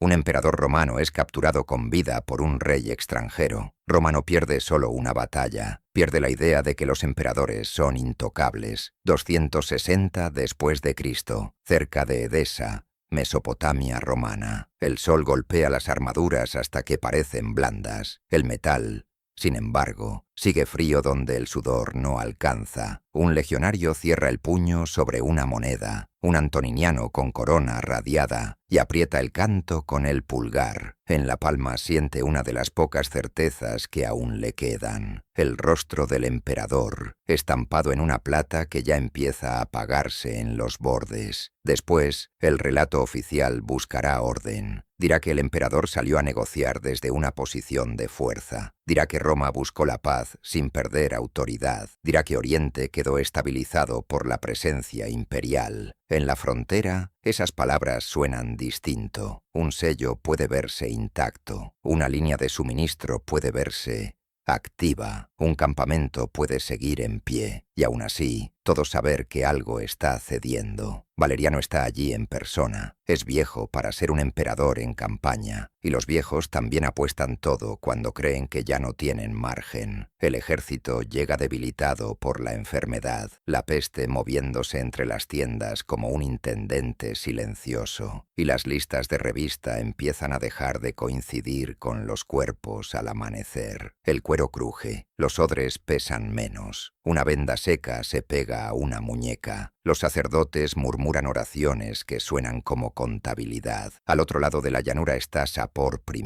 Un emperador romano es capturado con vida por un rey extranjero. Roma no pierde solo una batalla, pierde la idea de que los emperadores son intocables. 260 después de Cristo, cerca de Edesa, Mesopotamia romana. El sol golpea las armaduras hasta que parecen blandas. El metal, sin embargo, sigue frío donde el sudor no alcanza. Un legionario cierra el puño sobre una moneda, un antoniniano con corona radiada, y aprieta el canto con el pulgar. En la palma siente una de las pocas certezas que aún le quedan. El rostro del emperador, estampado en una plata que ya empieza a apagarse en los bordes. Después, el relato oficial buscará orden. Dirá que el emperador salió a negociar desde una posición de fuerza. Dirá que Roma buscó la paz sin perder autoridad. Dirá que Oriente quedó estabilizado por la presencia imperial. En la frontera, esas palabras suenan distinto. Un sello puede verse intacto. Una línea de suministro puede verse activa. Un campamento puede seguir en pie. Y aún así, todos saber que algo está cediendo. Valeriano está allí en persona. Es viejo para ser un emperador en campaña. Y los viejos también apuestan todo cuando creen que ya no tienen margen. El ejército llega debilitado por la enfermedad, la peste moviéndose entre las tiendas como un intendente silencioso. Y las listas de revista empiezan a dejar de coincidir con los cuerpos al amanecer. El cuero cruje, los odres pesan menos. Una venda seca se pega a una muñeca. Los sacerdotes murmuran oraciones que suenan como contabilidad. Al otro lado de la llanura está Sapor I,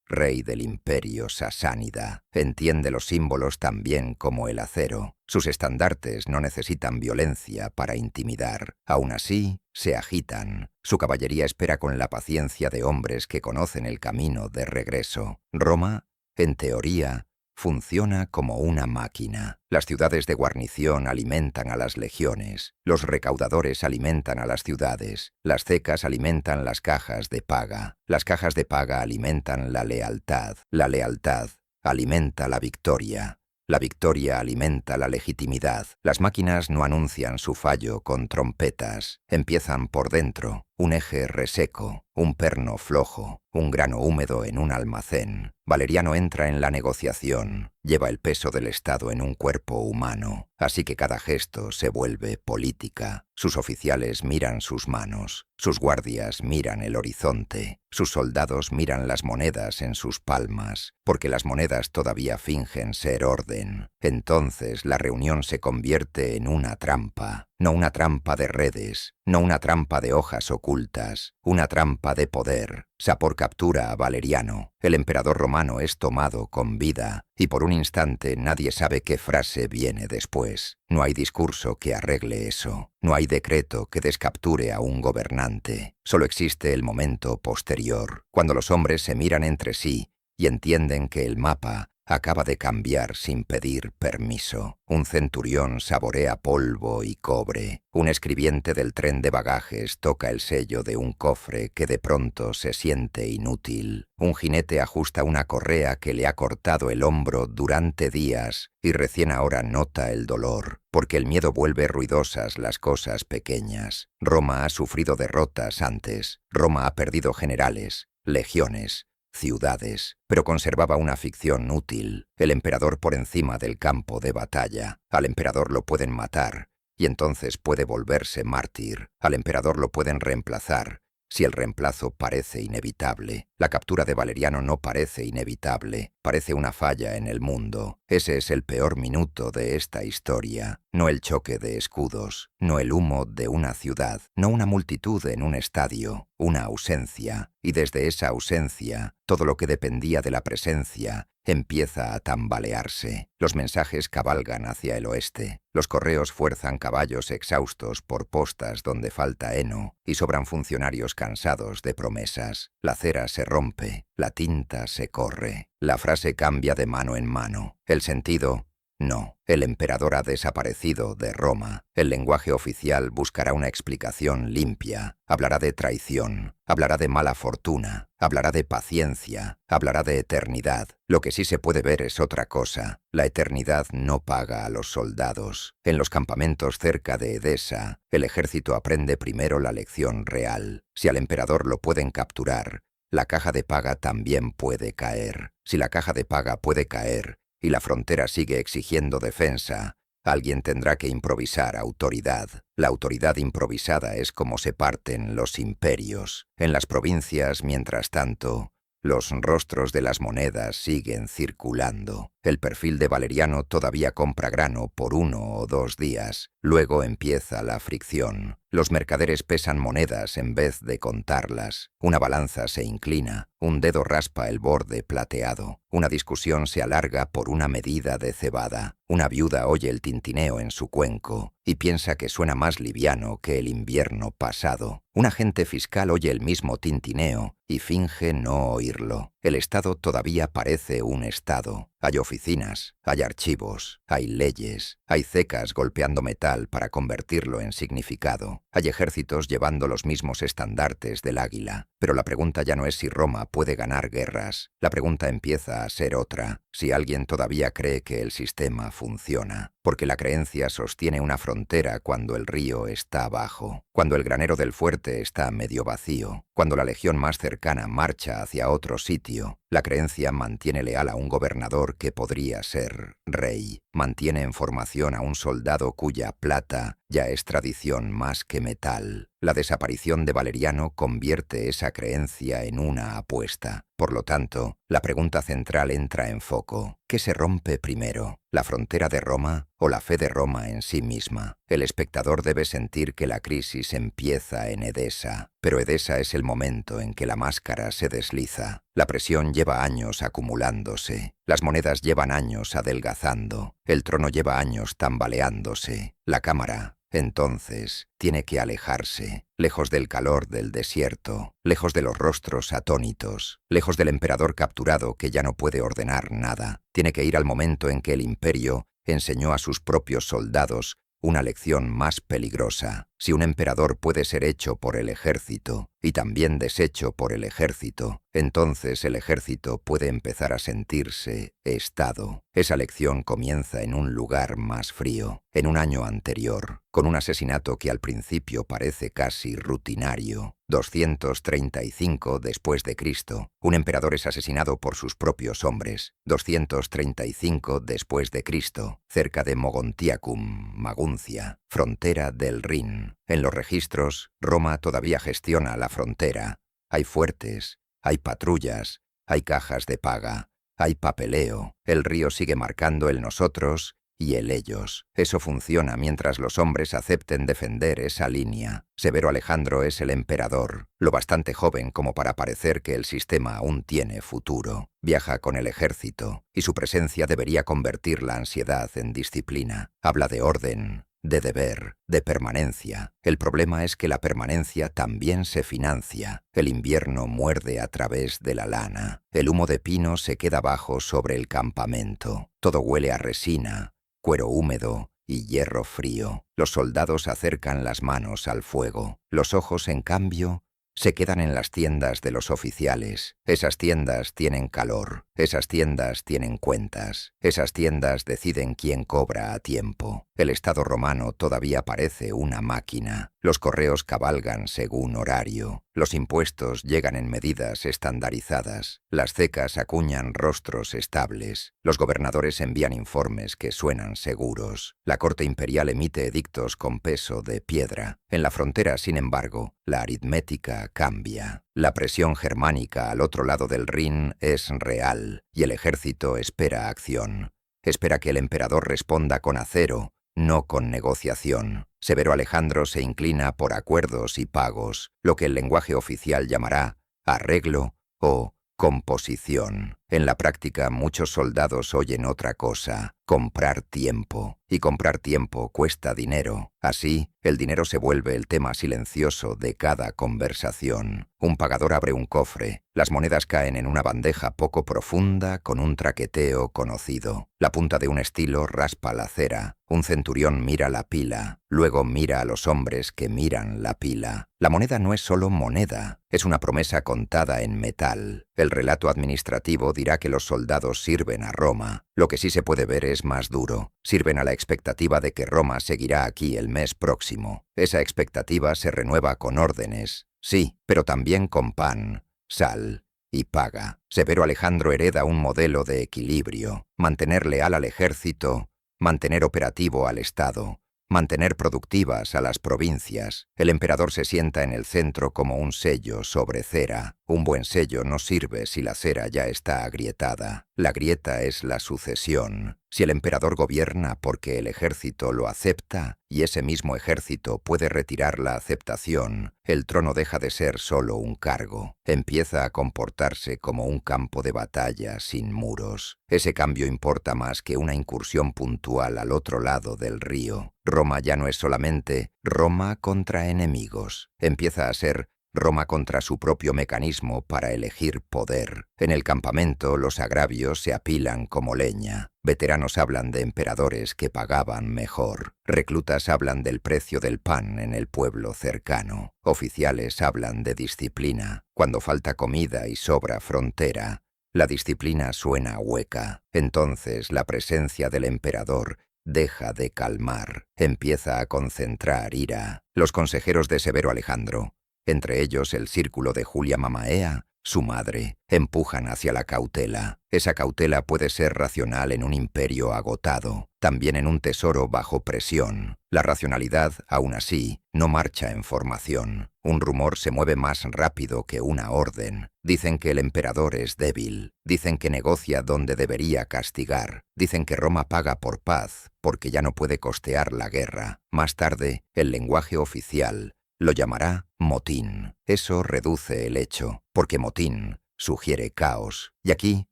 rey del imperio sasánida. Entiende los símbolos tan bien como el acero. Sus estandartes no necesitan violencia para intimidar. Aún así, se agitan. Su caballería espera con la paciencia de hombres que conocen el camino de regreso. Roma, en teoría, funciona como una máquina. Las ciudades de guarnición alimentan a las legiones. Los recaudadores alimentan a las ciudades. Las cecas alimentan las cajas de paga. Las cajas de paga alimentan la lealtad. La lealtad alimenta la victoria. La victoria alimenta la legitimidad. Las máquinas no anuncian su fallo con trompetas. Empiezan por dentro. Un eje reseco, un perno flojo, un grano húmedo en un almacén. Valeriano entra en la negociación. Lleva el peso del Estado en un cuerpo humano. Así que cada gesto se vuelve política. Sus oficiales miran sus manos. Sus guardias miran el horizonte. Sus soldados miran las monedas en sus palmas, porque las monedas todavía fingen ser orden. Entonces la reunión se convierte en una trampa. No una trampa de redes, no una trampa de hojas ocultas, una trampa de poder. Sapor captura a Valeriano. El emperador romano es tomado con vida, y por un instante nadie sabe qué frase viene después. No hay discurso que arregle eso. No hay decreto que descapture a un gobernante. Solo existe el momento posterior, cuando los hombres se miran entre sí y entienden que el mapa acaba de cambiar sin pedir permiso. Un centurión saborea polvo y cobre. Un escribiente del tren de bagajes toca el sello de un cofre que de pronto se siente inútil. Un jinete ajusta una correa que le ha cortado el hombro durante días y recién ahora nota el dolor, porque el miedo vuelve ruidosas las cosas pequeñas. Roma ha sufrido derrotas antes. Roma ha perdido generales, legiones, ciudades, pero conservaba una ficción útil, el emperador por encima del campo de batalla. Al emperador lo pueden matar, y entonces puede volverse mártir. Al emperador lo pueden reemplazar, si el reemplazo parece inevitable. La captura de Valeriano no parece inevitable, parece una falla en el mundo. Ese es el peor minuto de esta historia. No el choque de escudos, no el humo de una ciudad, no una multitud en un estadio, una ausencia. Y desde esa ausencia, todo lo que dependía de la presencia empieza a tambalearse. Los mensajes cabalgan hacia el oeste. Los correos fuerzan caballos exhaustos por postas donde falta heno y sobran funcionarios cansados de promesas. La cera se rompe, la tinta se corre. La frase cambia de mano en mano. El sentido, no. El emperador ha desaparecido de Roma. El lenguaje oficial buscará una explicación limpia. Hablará de traición, hablará de mala fortuna, hablará de paciencia, hablará de eternidad. Lo que sí se puede ver es otra cosa. La eternidad no paga a los soldados. En los campamentos cerca de Edesa, el ejército aprende primero la lección real. Si al emperador lo pueden capturar, La caja de paga también puede caer. Si la caja de paga puede caer y la frontera sigue exigiendo defensa, alguien tendrá que improvisar autoridad. La autoridad improvisada es como se parten los imperios. En las provincias, mientras tanto, los rostros de las monedas siguen circulando. El perfil de Valeriano todavía compra grano por 1 o 2 días. Luego empieza la fricción. Los mercaderes pesan monedas en vez de contarlas. Una balanza se inclina. Un dedo raspa el borde plateado. Una discusión se alarga por una medida de cebada. Una viuda oye el tintineo en su cuenco y piensa que suena más liviano que el invierno pasado. Un agente fiscal oye el mismo tintineo y finge no oírlo. El Estado todavía parece un Estado. Hay oficinas, hay archivos, hay leyes, hay cecas golpeando metal para convertirlo en significado. Hay ejércitos llevando los mismos estandartes del águila. Pero la pregunta ya no es si Roma puede ganar guerras. La pregunta empieza a ser otra: si alguien todavía cree que el sistema funciona. Porque la creencia sostiene una frontera cuando el río está bajo, cuando el granero del fuerte está medio vacío, cuando la legión más cercana marcha hacia otro sitio. La creencia mantiene leal a un gobernador que podría ser rey, mantiene en formación a un soldado cuya plata ya es tradición más que metal. La desaparición de Valeriano convierte esa creencia en una apuesta. Por lo tanto, la pregunta central entra en foco. ¿Qué se rompe primero? ¿La frontera de Roma o la fe de Roma en sí misma? El espectador debe sentir que la crisis empieza en Edesa, pero Edesa es el momento en que la máscara se desliza. La presión lleva años acumulándose. Las monedas llevan años adelgazando. El trono lleva años tambaleándose. La cámara, entonces, tiene que alejarse, lejos del calor del desierto, lejos de los rostros atónitos, lejos del emperador capturado que ya no puede ordenar nada. Tiene que ir al momento en que el imperio enseñó a sus propios soldados una lección más peligrosa. Si un emperador puede ser hecho por el ejército y también deshecho por el ejército, entonces el ejército puede empezar a sentirse Estado. Esa lección comienza en un lugar más frío, en un año anterior, con un asesinato que al principio parece casi rutinario. 235 después de Cristo, un emperador es asesinado por sus propios hombres. 235 después de Cristo, cerca de Mogontiacum, Maguncia, frontera del Rin. En los registros, Roma todavía gestiona la frontera. Hay fuertes, hay patrullas, hay cajas de paga, hay papeleo. El río sigue marcando el nosotros y el ellos. Eso funciona mientras los hombres acepten defender esa línea. Severo Alejandro es el emperador, lo bastante joven como para parecer que el sistema aún tiene futuro. Viaja con el ejército, y su presencia debería convertir la ansiedad en disciplina. Habla de orden, de deber, de permanencia. El problema es que la permanencia también se financia. El invierno muerde a través de la lana. El humo de pino se queda bajo sobre el campamento. Todo huele a resina, cuero húmedo y hierro frío. Los soldados acercan las manos al fuego. Los ojos, en cambio, se quedan en las tiendas de los oficiales. Esas tiendas tienen calor. Esas tiendas tienen cuentas. Esas tiendas deciden quién cobra a tiempo. El Estado romano todavía parece una máquina. Los correos cabalgan según horario. Los impuestos llegan en medidas estandarizadas. Las cecas acuñan rostros estables. Los gobernadores envían informes que suenan seguros. La corte imperial emite edictos con peso de piedra. En la frontera, sin embargo, la aritmética cambia. La presión germánica al otro lado del Rin es real y el ejército espera acción. Espera que el emperador responda con acero, no con negociación. Severo Alejandro se inclina por acuerdos y pagos, lo que el lenguaje oficial llamará arreglo o composición. En la práctica, muchos soldados oyen otra cosa: comprar tiempo. Y comprar tiempo cuesta dinero. Así, el dinero se vuelve el tema silencioso de cada conversación. Un pagador abre un cofre. Las monedas caen en una bandeja poco profunda con un traqueteo conocido. La punta de un estilo raspa la cera. Un centurión mira la pila. Luego mira a los hombres que miran la pila. La moneda no es solo moneda. Es una promesa contada en metal. El relato administrativo dirá que los soldados sirven a Roma. Lo que sí se puede ver es más duro. Sirven a la expectativa de que Roma seguirá aquí el mes próximo. Esa expectativa se renueva con órdenes, sí, pero también con pan, sal y paga. Severo Alejandro hereda un modelo de equilibrio: mantener leal al ejército, mantener operativo al Estado, mantener productivas a las provincias. El emperador se sienta en el centro como un sello sobre cera. Un buen sello no sirve si la cera ya está agrietada. La grieta es la sucesión. Si el emperador gobierna porque el ejército lo acepta, y ese mismo ejército puede retirar la aceptación, el trono deja de ser solo un cargo. Empieza a comportarse como un campo de batalla sin muros. Ese cambio importa más que una incursión puntual al otro lado del río. Roma ya no es solamente Roma contra enemigos. Empieza a ser Roma contra su propio mecanismo para elegir poder. En el campamento los agravios se apilan como leña. Veteranos hablan de emperadores que pagaban mejor. Reclutas hablan del precio del pan en el pueblo cercano. Oficiales hablan de disciplina. Cuando falta comida y sobra frontera, la disciplina suena hueca. Entonces la presencia del emperador deja de calmar, empieza a concentrar ira. Los consejeros de Severo Alejandro, entre ellos el círculo de Julia Mamaea, su madre, empujan hacia la cautela. Esa cautela puede ser racional en un imperio agotado, también en un tesoro bajo presión. La racionalidad, aún así, no marcha en formación. Un rumor se mueve más rápido que una orden. Dicen que el emperador es débil. Dicen que negocia donde debería castigar. Dicen que Roma paga por paz, porque ya no puede costear la guerra. Más tarde, el lenguaje oficial lo llamará motín. Eso reduce el hecho, porque motín sugiere caos. Y aquí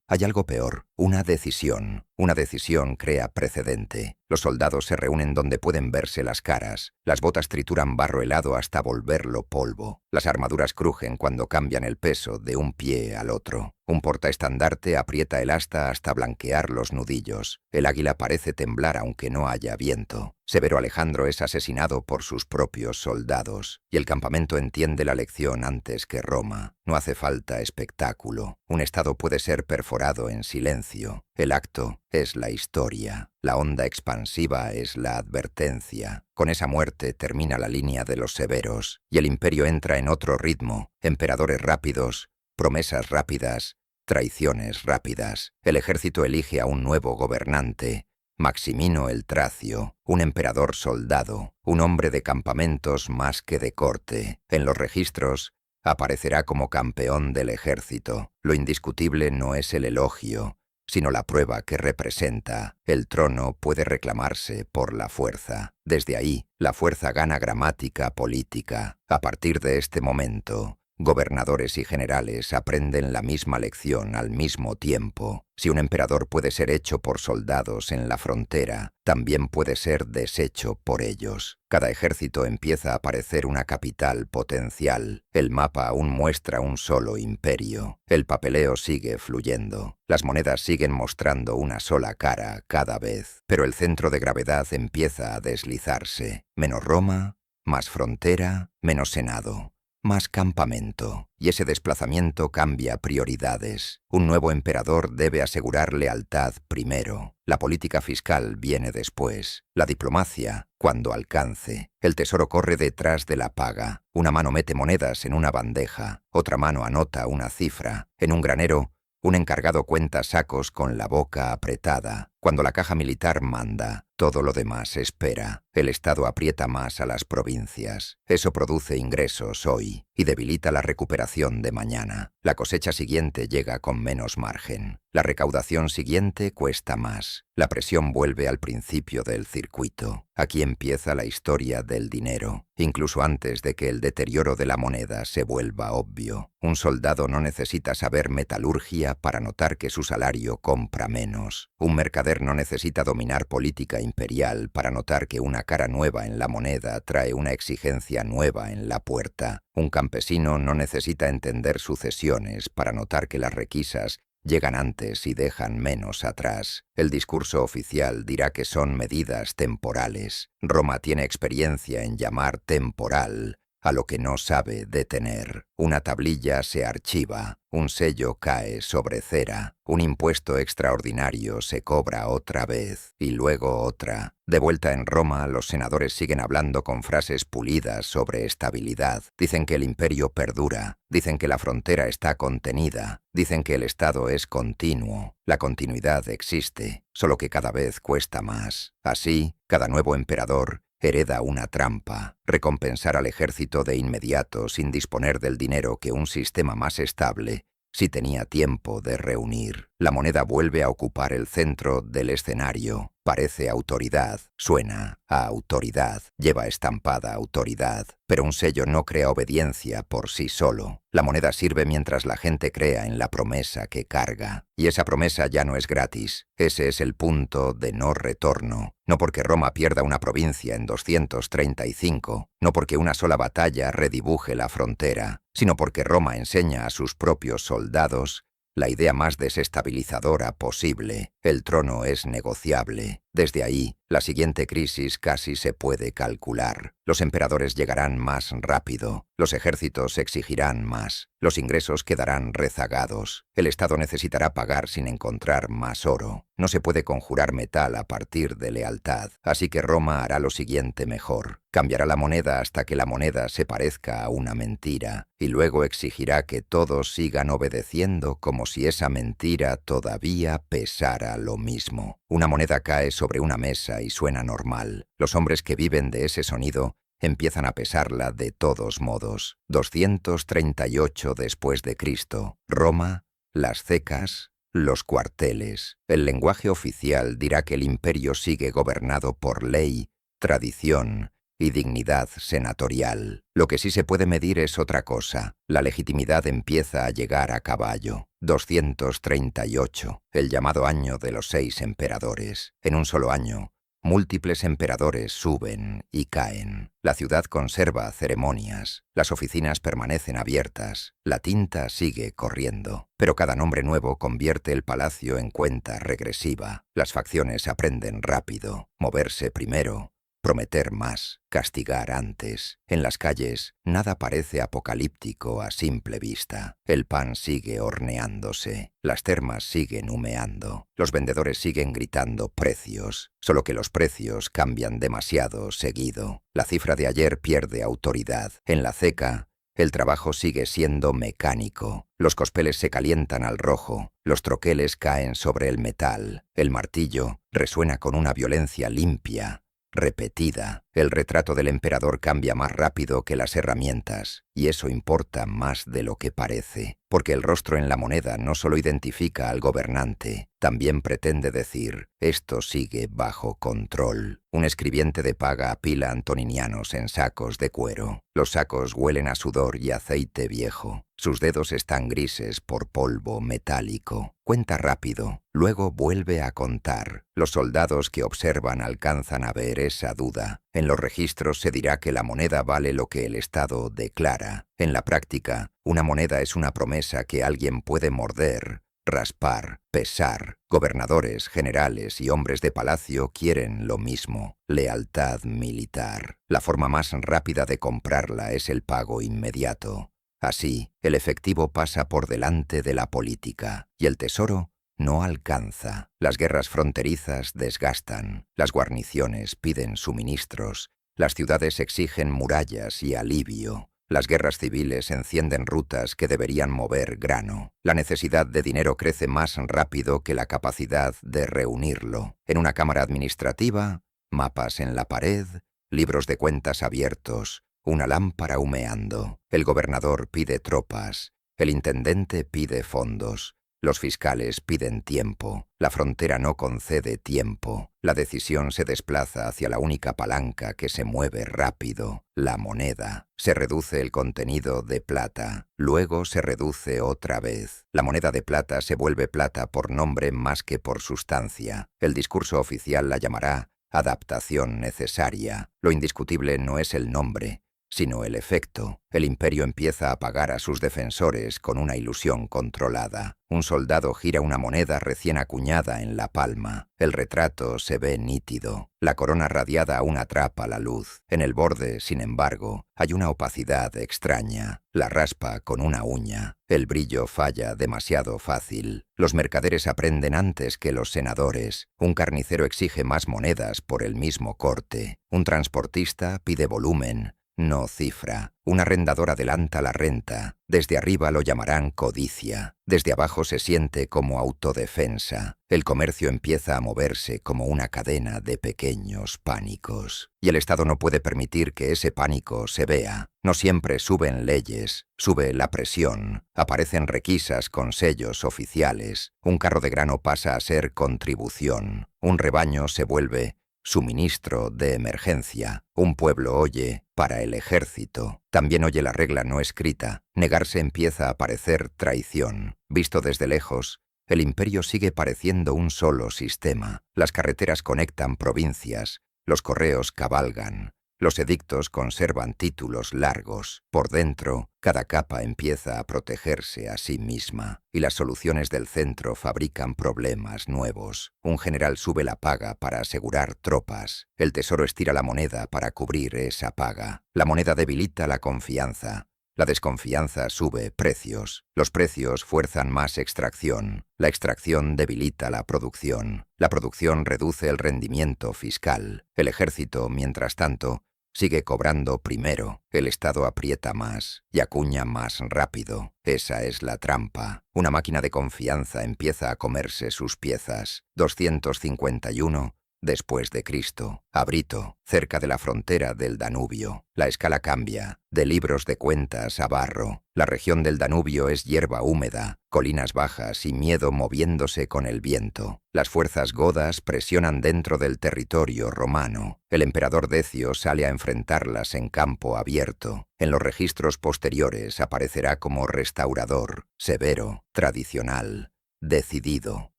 hay algo peor, una decisión. Una decisión crea precedente. Los soldados se reúnen donde pueden verse las caras. Las botas trituran barro helado hasta volverlo polvo. Las armaduras crujen cuando cambian el peso de un pie al otro. Un portaestandarte aprieta el asta hasta blanquear los nudillos. El águila parece temblar aunque no haya viento. Severo Alejandro es asesinado por sus propios soldados, y el campamento entiende la lección antes que Roma. No hace falta espectáculo. Un estado puede ser perforado en silencio. El acto es la historia. La onda expansiva es la advertencia. Con esa muerte termina la línea de los severos, y el imperio entra en otro ritmo. Emperadores rápidos, promesas rápidas, traiciones rápidas. El ejército elige a un nuevo gobernante, Maximino el Tracio, un emperador soldado, un hombre de campamentos más que de corte. En los registros aparecerá como campeón del ejército. Lo indiscutible no es el elogio, sino la prueba que representa. El trono puede reclamarse por la fuerza. Desde ahí, la fuerza gana gramática política. A partir de este momento, gobernadores y generales aprenden la misma lección al mismo tiempo. Si un emperador puede ser hecho por soldados en la frontera, también puede ser deshecho por ellos. Cada ejército empieza a parecer una capital potencial. El mapa aún muestra un solo imperio. El papeleo sigue fluyendo. Las monedas siguen mostrando una sola cara cada vez. Pero el centro de gravedad empieza a deslizarse. Menos Roma, más frontera, menos Senado, más campamento, y ese desplazamiento cambia prioridades. Un nuevo emperador debe asegurar lealtad primero. La política fiscal viene después. La diplomacia, cuando alcance. El tesoro corre detrás de la paga. Una mano mete monedas en una bandeja, otra mano anota una cifra. En un granero, un encargado cuenta sacos con la boca apretada. Cuando la caja militar manda, todo lo demás espera. El Estado aprieta más a las provincias. Eso produce ingresos hoy y debilita la recuperación de mañana. La cosecha siguiente llega con menos margen. La recaudación siguiente cuesta más. La presión vuelve al principio del circuito. Aquí empieza la historia del dinero, incluso antes de que el deterioro de la moneda se vuelva obvio. Un soldado no necesita saber metalurgia para notar que su salario compra menos. Un mercader no necesita dominar política imperial para notar que una cara nueva en la moneda trae una exigencia nueva en la puerta. Un campesino no necesita entender sucesiones para notar que las requisas llegan antes y dejan menos atrás. El discurso oficial dirá que son medidas temporales. Roma tiene experiencia en llamar temporal a lo que no sabe detener. Una tablilla se archiva, un sello cae sobre cera, un impuesto extraordinario se cobra otra vez, y luego otra. De vuelta en Roma, los senadores siguen hablando con frases pulidas sobre estabilidad. Dicen que el imperio perdura, dicen que la frontera está contenida, dicen que el Estado es continuo. La continuidad existe, solo que cada vez cuesta más. Así, cada nuevo emperador hereda una trampa: recompensar al ejército de inmediato sin disponer del dinero que un sistema más estable sí tenía tiempo de reunir. La moneda vuelve a ocupar el centro del escenario. Parece autoridad, suena a autoridad, lleva estampada autoridad, pero un sello no crea obediencia por sí solo. La moneda sirve mientras la gente crea en la promesa que carga. Y esa promesa ya no es gratis. Ese es el punto de no retorno. No porque Roma pierda una provincia en 235, no porque una sola batalla redibuje la frontera, sino porque Roma enseña a sus propios soldados la idea más desestabilizadora posible: el trono es negociable. Desde ahí, la siguiente crisis casi se puede calcular. Los emperadores llegarán más rápido, los ejércitos exigirán más, los ingresos quedarán rezagados, el Estado necesitará pagar sin encontrar más oro. No se puede conjurar metal a partir de lealtad, así que Roma hará lo siguiente mejor: cambiará la moneda hasta que la moneda se parezca a una mentira, y luego exigirá que todos sigan obedeciendo como si esa mentira todavía pesara lo mismo. Una moneda cae sobre una mesa y suena normal. Los hombres que viven de ese sonido empiezan a pesarla de todos modos. 238 después de Cristo. Roma, las cecas, los cuarteles. El lenguaje oficial dirá que el imperio sigue gobernado por ley, tradición y dignidad senatorial. Lo que sí se puede medir es otra cosa: la legitimidad empieza a llegar a caballo. 238, el llamado año de los 6 emperadores. En un solo año, múltiples emperadores suben y caen. La ciudad conserva ceremonias, las oficinas permanecen abiertas, la tinta sigue corriendo. Pero cada nombre nuevo convierte el palacio en cuenta regresiva. Las facciones aprenden rápido: moverse primero, prometer más, castigar antes. En las calles, nada parece apocalíptico a simple vista. El pan sigue horneándose, las termas siguen humeando, los vendedores siguen gritando precios, solo que los precios cambian demasiado seguido. La cifra de ayer pierde autoridad. En la ceca, el trabajo sigue siendo mecánico. Los cospeles se calientan al rojo, los troqueles caen sobre el metal, el martillo resuena con una violencia limpia, repetida. El retrato del emperador cambia más rápido que las herramientas, y eso importa más de lo que parece, porque el rostro en la moneda no solo identifica al gobernante, también pretende decir: esto sigue bajo control. Un escribiente de paga apila antoninianos en sacos de cuero. Los sacos huelen a sudor y aceite viejo. Sus dedos están grises por polvo metálico. Cuenta rápido, luego vuelve a contar. Los soldados que observan alcanzan a ver esa duda. En los registros se dirá que la moneda vale lo que el Estado declara. En la práctica, una moneda es una promesa que alguien puede morder, raspar, pesar. Gobernadores, generales y hombres de palacio quieren lo mismo: lealtad militar. La forma más rápida de comprarla es el pago inmediato. Así, el efectivo pasa por delante de la política, y el tesoro no alcanza. Las guerras fronterizas desgastan, las guarniciones piden suministros, las ciudades exigen murallas y alivio. Las guerras civiles encienden rutas que deberían mover grano. La necesidad de dinero crece más rápido que la capacidad de reunirlo. En una cámara administrativa, mapas en la pared, libros de cuentas abiertos, una lámpara humeando. El gobernador pide tropas, el intendente pide fondos, los fiscales piden tiempo. La frontera no concede tiempo. La decisión se desplaza hacia la única palanca que se mueve rápido: la moneda. Se reduce el contenido de plata, luego se reduce otra vez. La moneda de plata se vuelve plata por nombre más que por sustancia. El discurso oficial la llamará adaptación necesaria. Lo indiscutible no es el nombre, sino el efecto. El imperio empieza a pagar a sus defensores con una ilusión controlada. Un soldado gira una moneda recién acuñada en la palma. El retrato se ve nítido. La corona radiada aún atrapa la luz. En el borde, sin embargo, hay una opacidad extraña. La raspa con una uña. El brillo falla demasiado fácil. Los mercaderes aprenden antes que los senadores. Un carnicero exige más monedas por el mismo corte. Un transportista pide volumen, no cifra. Un arrendador adelanta la renta. Desde arriba lo llamarán codicia. Desde abajo se siente como autodefensa. El comercio empieza a moverse como una cadena de pequeños pánicos. Y el Estado no puede permitir que ese pánico se vea. No siempre suben leyes, sube la presión. Aparecen requisas con sellos oficiales. Un carro de grano pasa a ser contribución. Un rebaño se vuelve suministro de emergencia. Un pueblo oye para el ejército. También oye la regla no escrita. Negarse empieza a parecer traición. Visto desde lejos, el imperio sigue pareciendo un solo sistema. Las carreteras conectan provincias. Los correos cabalgan. Los edictos conservan títulos largos. Por dentro, cada capa empieza a protegerse a sí misma, y las soluciones del centro fabrican problemas nuevos. Un general sube la paga para asegurar tropas. El tesoro estira la moneda para cubrir esa paga. La moneda debilita la confianza. La desconfianza sube precios. Los precios fuerzan más extracción. La extracción debilita la producción. La producción reduce el rendimiento fiscal. El ejército, mientras tanto, sigue cobrando primero. El Estado aprieta más y acuña más rápido. Esa es la trampa. Una máquina de confianza empieza a comerse sus piezas. 251 después de Cristo. A Brito, cerca de la frontera del Danubio. La escala cambia, de libros de cuentas a barro. La región del Danubio es hierba húmeda, colinas bajas y miedo moviéndose con el viento. Las fuerzas godas presionan dentro del territorio romano. El emperador Decio sale a enfrentarlas en campo abierto. En los registros posteriores aparecerá como restaurador, severo, tradicional, decidido.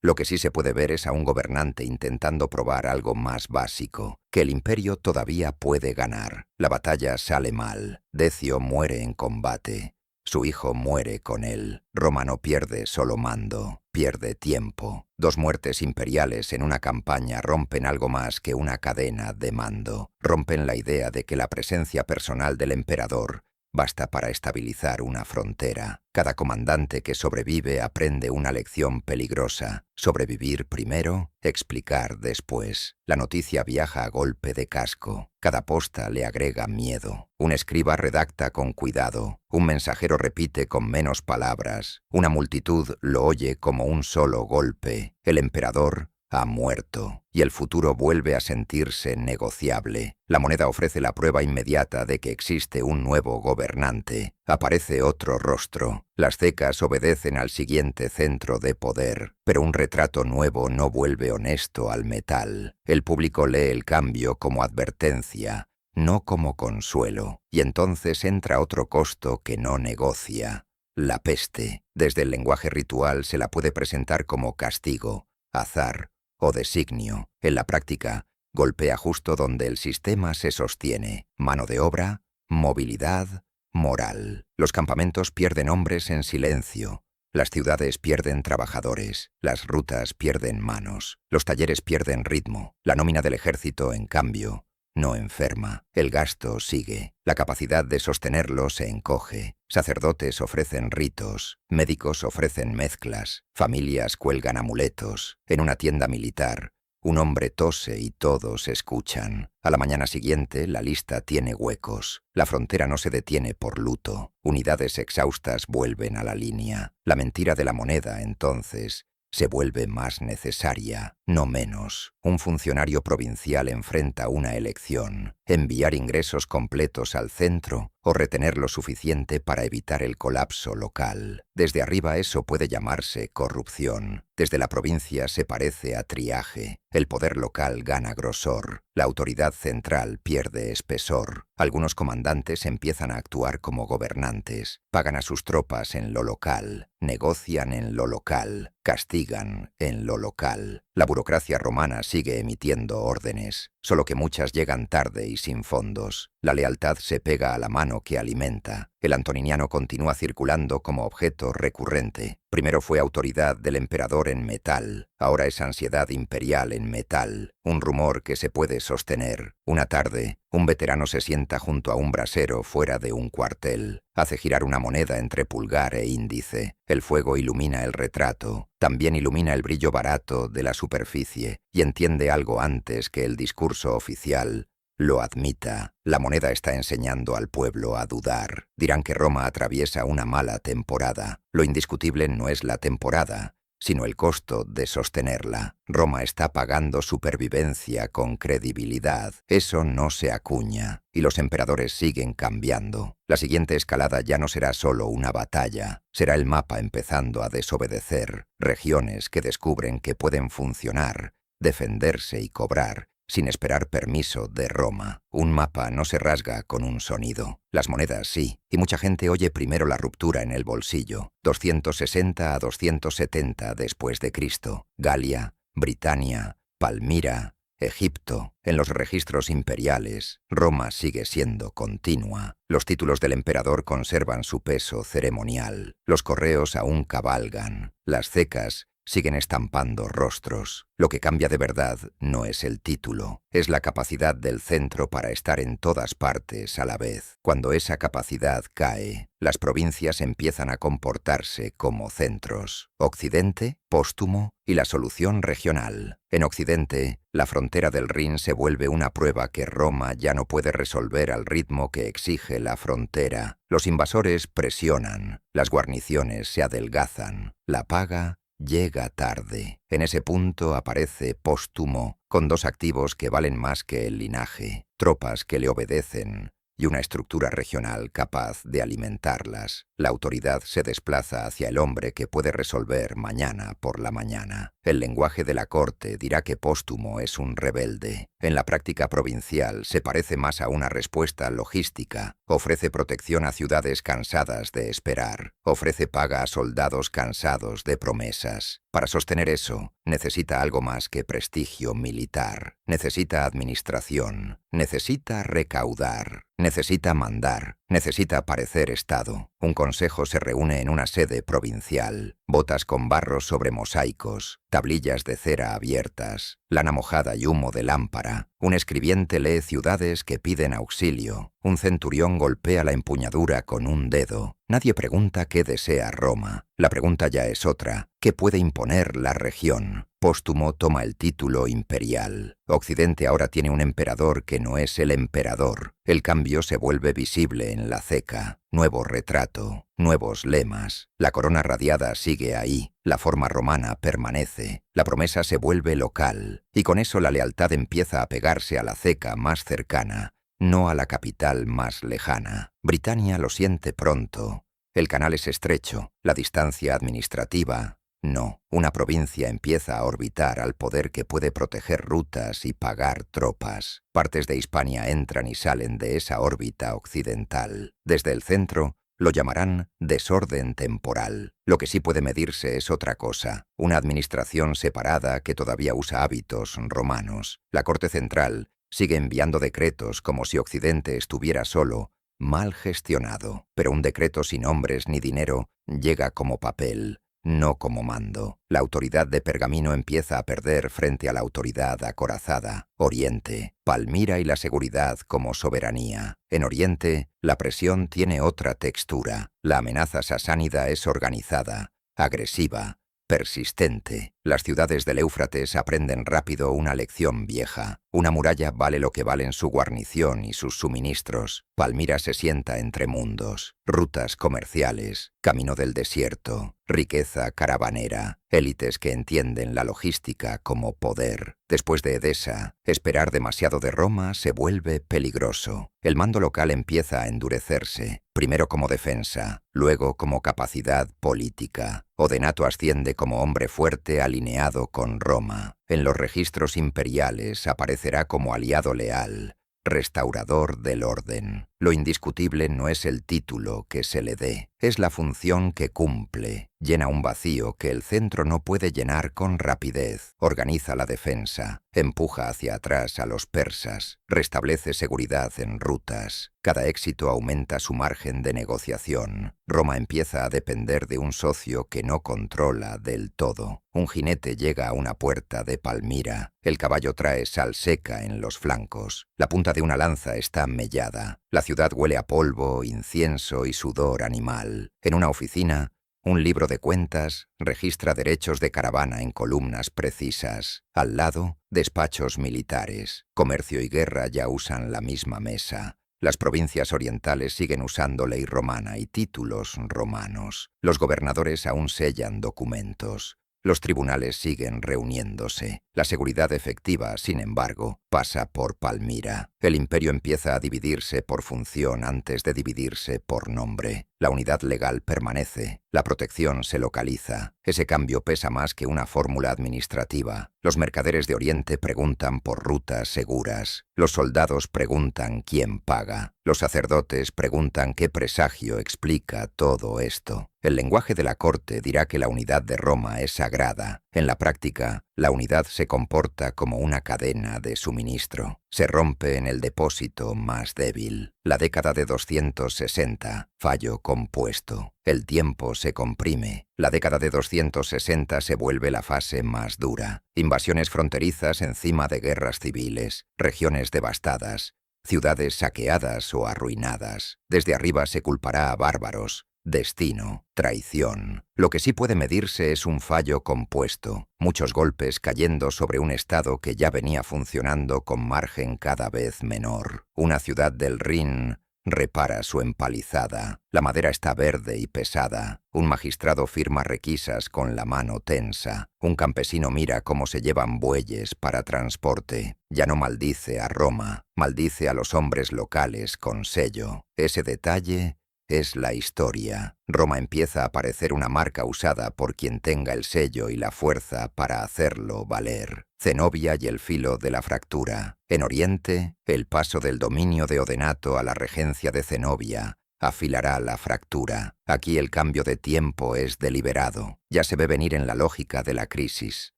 Lo que sí se puede ver es a un gobernante intentando probar algo más básico, que el imperio todavía puede ganar. La batalla sale mal. Decio muere en combate. Su hijo muere con él. Roma no pierde solo mando, pierde tiempo. 2 muertes imperiales en una campaña rompen algo más que una cadena de mando. Rompen la idea de que la presencia personal del emperador basta para estabilizar una frontera. Cada comandante que sobrevive aprende una lección peligrosa. Sobrevivir primero, explicar después. La noticia viaja a golpe de casco. Cada posta le agrega miedo. Un escriba redacta con cuidado. Un mensajero repite con menos palabras. Una multitud lo oye como un solo golpe. El emperador ha muerto, y el futuro vuelve a sentirse negociable. La moneda ofrece la prueba inmediata de que existe un nuevo gobernante. Aparece otro rostro. Las cecas obedecen al siguiente centro de poder, pero un retrato nuevo no vuelve honesto al metal. El público lee el cambio como advertencia, no como consuelo, y entonces entra otro costo que no negocia. La peste. Desde el lenguaje ritual se la puede presentar como castigo, azar o designio. En la práctica, golpea justo donde el sistema se sostiene. Mano de obra, movilidad, moral. Los campamentos pierden hombres en silencio. Las ciudades pierden trabajadores. Las rutas pierden manos. Los talleres pierden ritmo. La nómina del ejército, en cambio, no enferma. El gasto sigue. La capacidad de sostenerlo se encoge. Sacerdotes ofrecen ritos. Médicos ofrecen mezclas. Familias cuelgan amuletos. En una tienda militar, un hombre tose y todos escuchan. A la mañana siguiente, la lista tiene huecos. La frontera no se detiene por luto. Unidades exhaustas vuelven a la línea. La mentira de la moneda, entonces, se vuelve más necesaria, no menos. Un funcionario provincial enfrenta una elección: enviar ingresos completos al centro o retener lo suficiente para evitar el colapso local. Desde arriba eso puede llamarse corrupción. Desde la provincia se parece a triaje. El poder local gana grosor. La autoridad central pierde espesor. Algunos comandantes empiezan a actuar como gobernantes. Pagan a sus tropas en lo local. Negocian en lo local. Castigan en lo local. La burocracia romana sigue emitiendo órdenes, solo que muchas llegan tarde y sin fondos. La lealtad se pega a la mano que alimenta. El antoniniano continúa circulando como objeto recurrente. Primero fue autoridad del emperador en metal, ahora es ansiedad imperial en metal, un rumor que se puede sostener. Una tarde, un veterano se sienta junto a un brasero fuera de un cuartel. Hace girar una moneda entre pulgar e índice. El fuego ilumina el retrato, también ilumina el brillo barato de la superficie, y entiende algo antes que el discurso oficial lo admita. La moneda está enseñando al pueblo a dudar. Dirán que Roma atraviesa una mala temporada. Lo indiscutible no es la temporada, sino el costo de sostenerla. Roma está pagando supervivencia con credibilidad. Eso no se acuña, y los emperadores siguen cambiando. La siguiente escalada ya no será solo una batalla, será el mapa empezando a desobedecer, regiones que descubren que pueden funcionar, defenderse y cobrar, sin esperar permiso de Roma. Un mapa no se rasga con un sonido. Las monedas sí, y mucha gente oye primero la ruptura en el bolsillo. 260 a 270 después de Cristo. Galia, Britania, Palmira, Egipto. En los registros imperiales, Roma sigue siendo continua. Los títulos del emperador conservan su peso ceremonial. Los correos aún cabalgan. Las cecas siguen estampando rostros. Lo que cambia de verdad no es el título, es la capacidad del centro para estar en todas partes a la vez. Cuando esa capacidad cae, las provincias empiezan a comportarse como centros. Occidente, póstumo y la solución regional. En Occidente, la frontera del Rin se vuelve una prueba que Roma ya no puede resolver al ritmo que exige la frontera. Los invasores presionan, las guarniciones se adelgazan, la paga llega tarde. En ese punto aparece Póstumo, con dos activos que valen más que el linaje, tropas que le obedecen y una estructura regional capaz de alimentarlas. La autoridad se desplaza hacia el hombre que puede resolver mañana por la mañana. El lenguaje de la corte dirá que Póstumo es un rebelde. En la práctica provincial se parece más a una respuesta logística. Ofrece protección a ciudades cansadas de esperar. Ofrece paga a soldados cansados de promesas. Para sostener eso, necesita algo más que prestigio militar. Necesita administración. Necesita recaudar. Necesita mandar. Necesita parecer Estado. Un consejo se reúne en una sede provincial. Botas con barro sobre mosaicos, tablillas de cera abiertas, lana mojada y humo de lámpara. Un escribiente lee ciudades que piden auxilio. Un centurión golpea la empuñadura con un dedo. Nadie pregunta qué desea Roma. La pregunta ya es otra. ¿Qué puede imponer la región? Póstumo toma el título imperial. Occidente ahora tiene un emperador que no es el emperador. El cambio se vuelve visible en la ceca. Nuevo retrato, nuevos lemas. La corona radiada sigue ahí. La forma romana permanece. La promesa se vuelve local. Y con eso la lealtad empieza a pegarse a la ceca más cercana, no a la capital más lejana. Britania lo siente pronto. El canal es estrecho. La distancia administrativa, no. Una provincia empieza a orbitar al poder que puede proteger rutas y pagar tropas. Partes de Hispania entran y salen de esa órbita occidental. Desde el centro, lo llamarán desorden temporal. Lo que sí puede medirse es otra cosa, una administración separada que todavía usa hábitos romanos. La corte central sigue enviando decretos como si Occidente estuviera solo, mal gestionado. Pero un decreto sin hombres ni dinero llega como papel, no como mando. La autoridad de Pergamino empieza a perder frente a la autoridad acorazada. Oriente, Palmira y la seguridad como soberanía. En Oriente, la presión tiene otra textura. La amenaza sasánida es organizada, agresiva, persistente. Las ciudades del Éufrates aprenden rápido una lección vieja. Una muralla vale lo que valen su guarnición y sus suministros. Palmira se sienta entre mundos. Rutas comerciales, camino del desierto, riqueza caravanera, élites que entienden la logística como poder. Después de Edesa, esperar demasiado de Roma se vuelve peligroso. El mando local empieza a endurecerse, primero como defensa, luego como capacidad política. Odenato asciende como hombre fuerte alineado con Roma. En los registros imperiales aparecerá como aliado leal, restaurador del orden. Lo indiscutible no es el título que se le dé, es la función que cumple. Llena un vacío que el centro no puede llenar con rapidez, organiza la defensa, empuja hacia atrás a los persas, restablece seguridad en rutas. Cada éxito aumenta su margen de negociación. Roma empieza a depender de un socio que no controla del todo. Un jinete llega a una puerta de Palmira. El caballo trae sal seca en los flancos. La punta de una lanza está mellada. La ciudad huele a polvo, incienso y sudor animal. En una oficina, un libro de cuentas registra derechos de caravana en columnas precisas. Al lado, despachos militares. Comercio y guerra ya usan la misma mesa. Las provincias orientales siguen usando ley romana y títulos romanos. Los gobernadores aún sellan documentos. Los tribunales siguen reuniéndose. La seguridad efectiva, sin embargo, pasa por Palmira. El imperio empieza a dividirse por función antes de dividirse por nombre. La unidad legal permanece. La protección se localiza. Ese cambio pesa más que una fórmula administrativa. Los mercaderes de Oriente preguntan por rutas seguras. Los soldados preguntan quién paga. Los sacerdotes preguntan qué presagio explica todo esto. El lenguaje de la corte dirá que la unidad de Roma es sagrada. En la práctica, la unidad se comporta como una cadena de suministro. Se rompe en el depósito más débil. La década de 260, fallo compuesto. El tiempo se comprime. La década de 260 se vuelve la fase más dura. Invasiones fronterizas encima de guerras civiles, regiones devastadas, ciudades saqueadas o arruinadas. Desde arriba se culpará a bárbaros. Destino, traición. Lo que sí puede medirse es un fallo compuesto, muchos golpes cayendo sobre un estado que ya venía funcionando con margen cada vez menor. Una ciudad del Rin repara su empalizada. La madera está verde y pesada. Un magistrado firma requisas con la mano tensa. Un campesino mira cómo se llevan bueyes para transporte. Ya no maldice a Roma, maldice a los hombres locales con sello. Ese detalle es la historia. Roma empieza a parecer una marca usada por quien tenga el sello y la fuerza para hacerlo valer. Zenobia y el filo de la fractura. En Oriente, el paso del dominio de Odenato a la regencia de Zenobia afilará la fractura. Aquí el cambio de tiempo es deliberado. Ya se ve venir en la lógica de la crisis.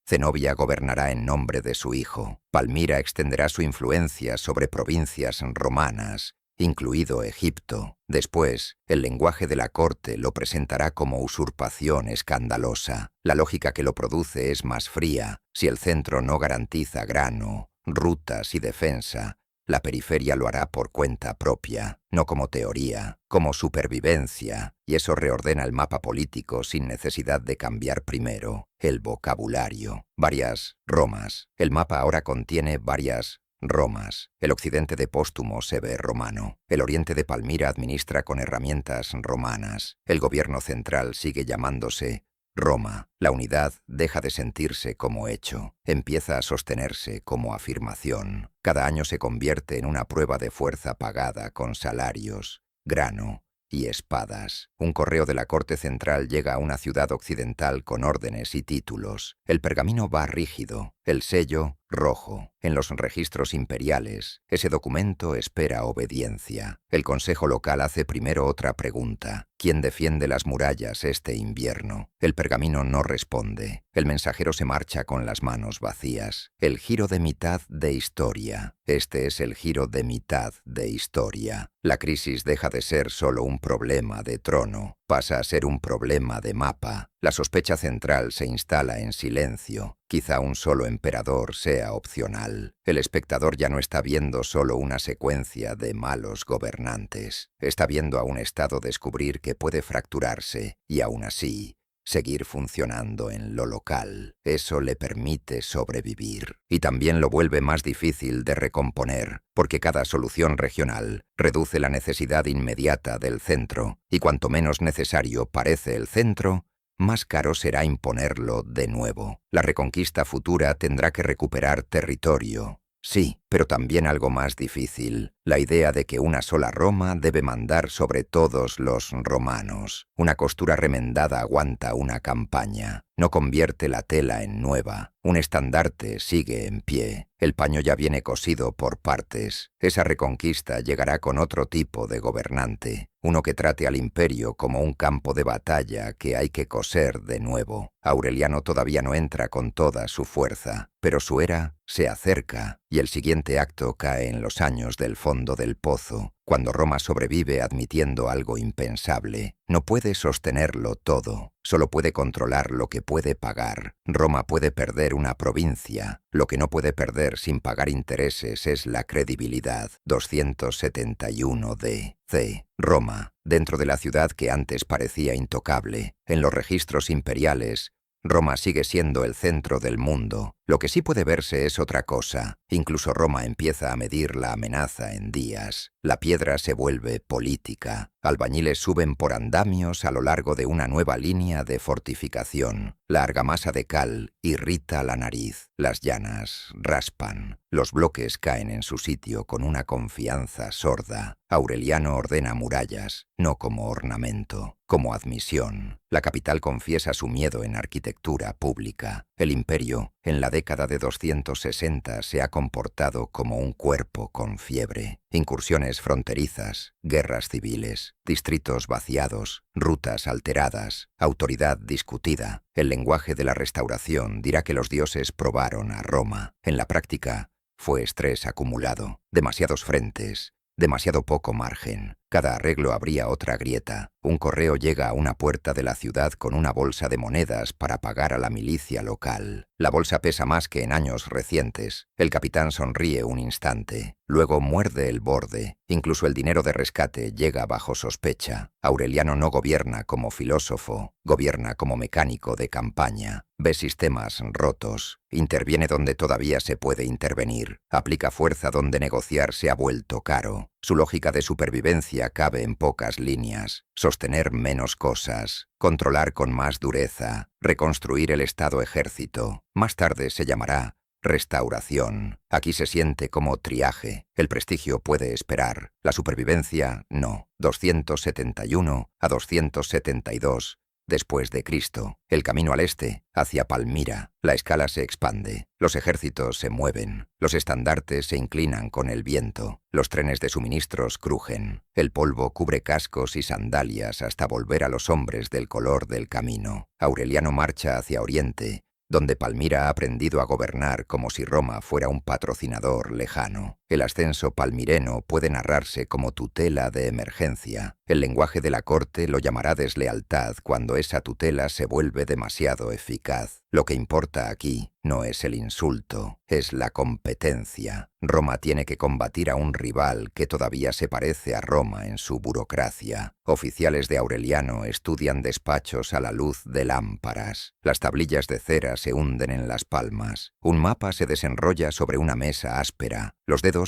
Zenobia gobernará en nombre de su hijo. Palmira extenderá su influencia sobre provincias romanas, incluido Egipto. Después, el lenguaje de la corte lo presentará como usurpación escandalosa. La lógica que lo produce es más fría. Si el centro no garantiza grano, rutas y defensa, la periferia lo hará por cuenta propia, no como teoría, como supervivencia, y eso reordena el mapa político sin necesidad de cambiar primero el vocabulario. Varias Romas. El mapa ahora contiene varias Romas. El occidente de Póstumo se ve romano. El oriente de Palmira administra con herramientas romanas. El gobierno central sigue llamándose Roma. La unidad deja de sentirse como hecho. Empieza a sostenerse como afirmación. Cada año se convierte en una prueba de fuerza pagada con salarios, grano y espadas. Un correo de la corte central llega a una ciudad occidental con órdenes y títulos. El pergamino va rígido, el sello rojo. En los registros imperiales, ese documento espera obediencia. El consejo local hace primero otra pregunta. ¿Quién defiende las murallas este invierno? El pergamino no responde. El mensajero se marcha con las manos vacías. El giro de mitad de historia. Este es el giro de mitad de historia. La crisis deja de ser solo un problema de trono, pasa a ser un problema de mapa. La sospecha central se instala en silencio. Quizá un solo emperador sea opcional. El espectador ya no está viendo solo una secuencia de malos gobernantes. Está viendo a un estado descubrir que puede fracturarse y aún así seguir funcionando en lo local. Eso le permite sobrevivir. Y también lo vuelve más difícil de recomponer, porque cada solución regional reduce la necesidad inmediata del centro, y cuanto menos necesario parece el centro, más caro será imponerlo de nuevo. La reconquista futura tendrá que recuperar territorio, sí, pero también algo más difícil, la idea de que una sola Roma debe mandar sobre todos los romanos. Una costura remendada aguanta una campaña, no convierte la tela en nueva. Un estandarte sigue en pie. El paño ya viene cosido por partes. Esa reconquista llegará con otro tipo de gobernante, uno que trate al imperio como un campo de batalla que hay que coser de nuevo. Aureliano todavía no entra con toda su fuerza, pero su era se acerca y el siguiente acto cae en los años del fondo del pozo, cuando Roma sobrevive admitiendo algo impensable. No puede sostenerlo todo, solo puede controlar lo que puede pagar. Roma puede perder una provincia, lo que no puede perder sin pagar intereses es la credibilidad. 271 d.C. Roma, dentro de la ciudad que antes parecía intocable. En los registros imperiales, Roma sigue siendo el centro del mundo. Lo que sí puede verse es otra cosa. Incluso Roma empieza a medir la amenaza en días. La piedra se vuelve política. Albañiles suben por andamios a lo largo de una nueva línea de fortificación. La argamasa de cal irrita la nariz. Las llanas raspan. Los bloques caen en su sitio con una confianza sorda. Aureliano ordena murallas, no como ornamento, como admisión. La capital confiesa su miedo en arquitectura pública. El imperio, en la década de 260, se ha comportado como un cuerpo con fiebre. Incursiones fronterizas, guerras civiles, distritos vaciados, rutas alteradas, autoridad discutida. El lenguaje de la restauración dirá que los dioses probaron a Roma. En la práctica, fue estrés acumulado, demasiados frentes, demasiado poco margen. Cada arreglo abría otra grieta. Un correo llega a una puerta de la ciudad con una bolsa de monedas para pagar a la milicia local. La bolsa pesa más que en años recientes. El capitán sonríe un instante. Luego muerde el borde. Incluso el dinero de rescate llega bajo sospecha. Aureliano no gobierna como filósofo, gobierna como mecánico de campaña. Ve sistemas rotos. Interviene donde todavía se puede intervenir. Aplica fuerza donde negociar se ha vuelto caro. Su lógica de supervivencia cabe en pocas líneas. Sostener menos cosas, controlar con más dureza, reconstruir el Estado-ejército. Más tarde se llamará restauración. Aquí se siente como triaje. El prestigio puede esperar, la supervivencia no. 271 a 272 después de Cristo. El camino al este, hacia Palmira. La escala se expande. Los ejércitos se mueven. Los estandartes se inclinan con el viento. Los trenes de suministros crujen. El polvo cubre cascos y sandalias hasta volver a los hombres del color del camino. Aureliano marcha hacia Oriente, donde Palmira ha aprendido a gobernar como si Roma fuera un patrocinador lejano. El ascenso palmireno puede narrarse como tutela de emergencia. El lenguaje de la corte lo llamará deslealtad cuando esa tutela se vuelve demasiado eficaz. Lo que importa aquí no es el insulto, es la competencia. Roma tiene que combatir a un rival que todavía se parece a Roma en su burocracia. Oficiales de Aureliano estudian despachos a la luz de lámparas. Las tablillas de cera se hunden en las palmas. Un mapa se desenrolla sobre una mesa áspera. Los dedos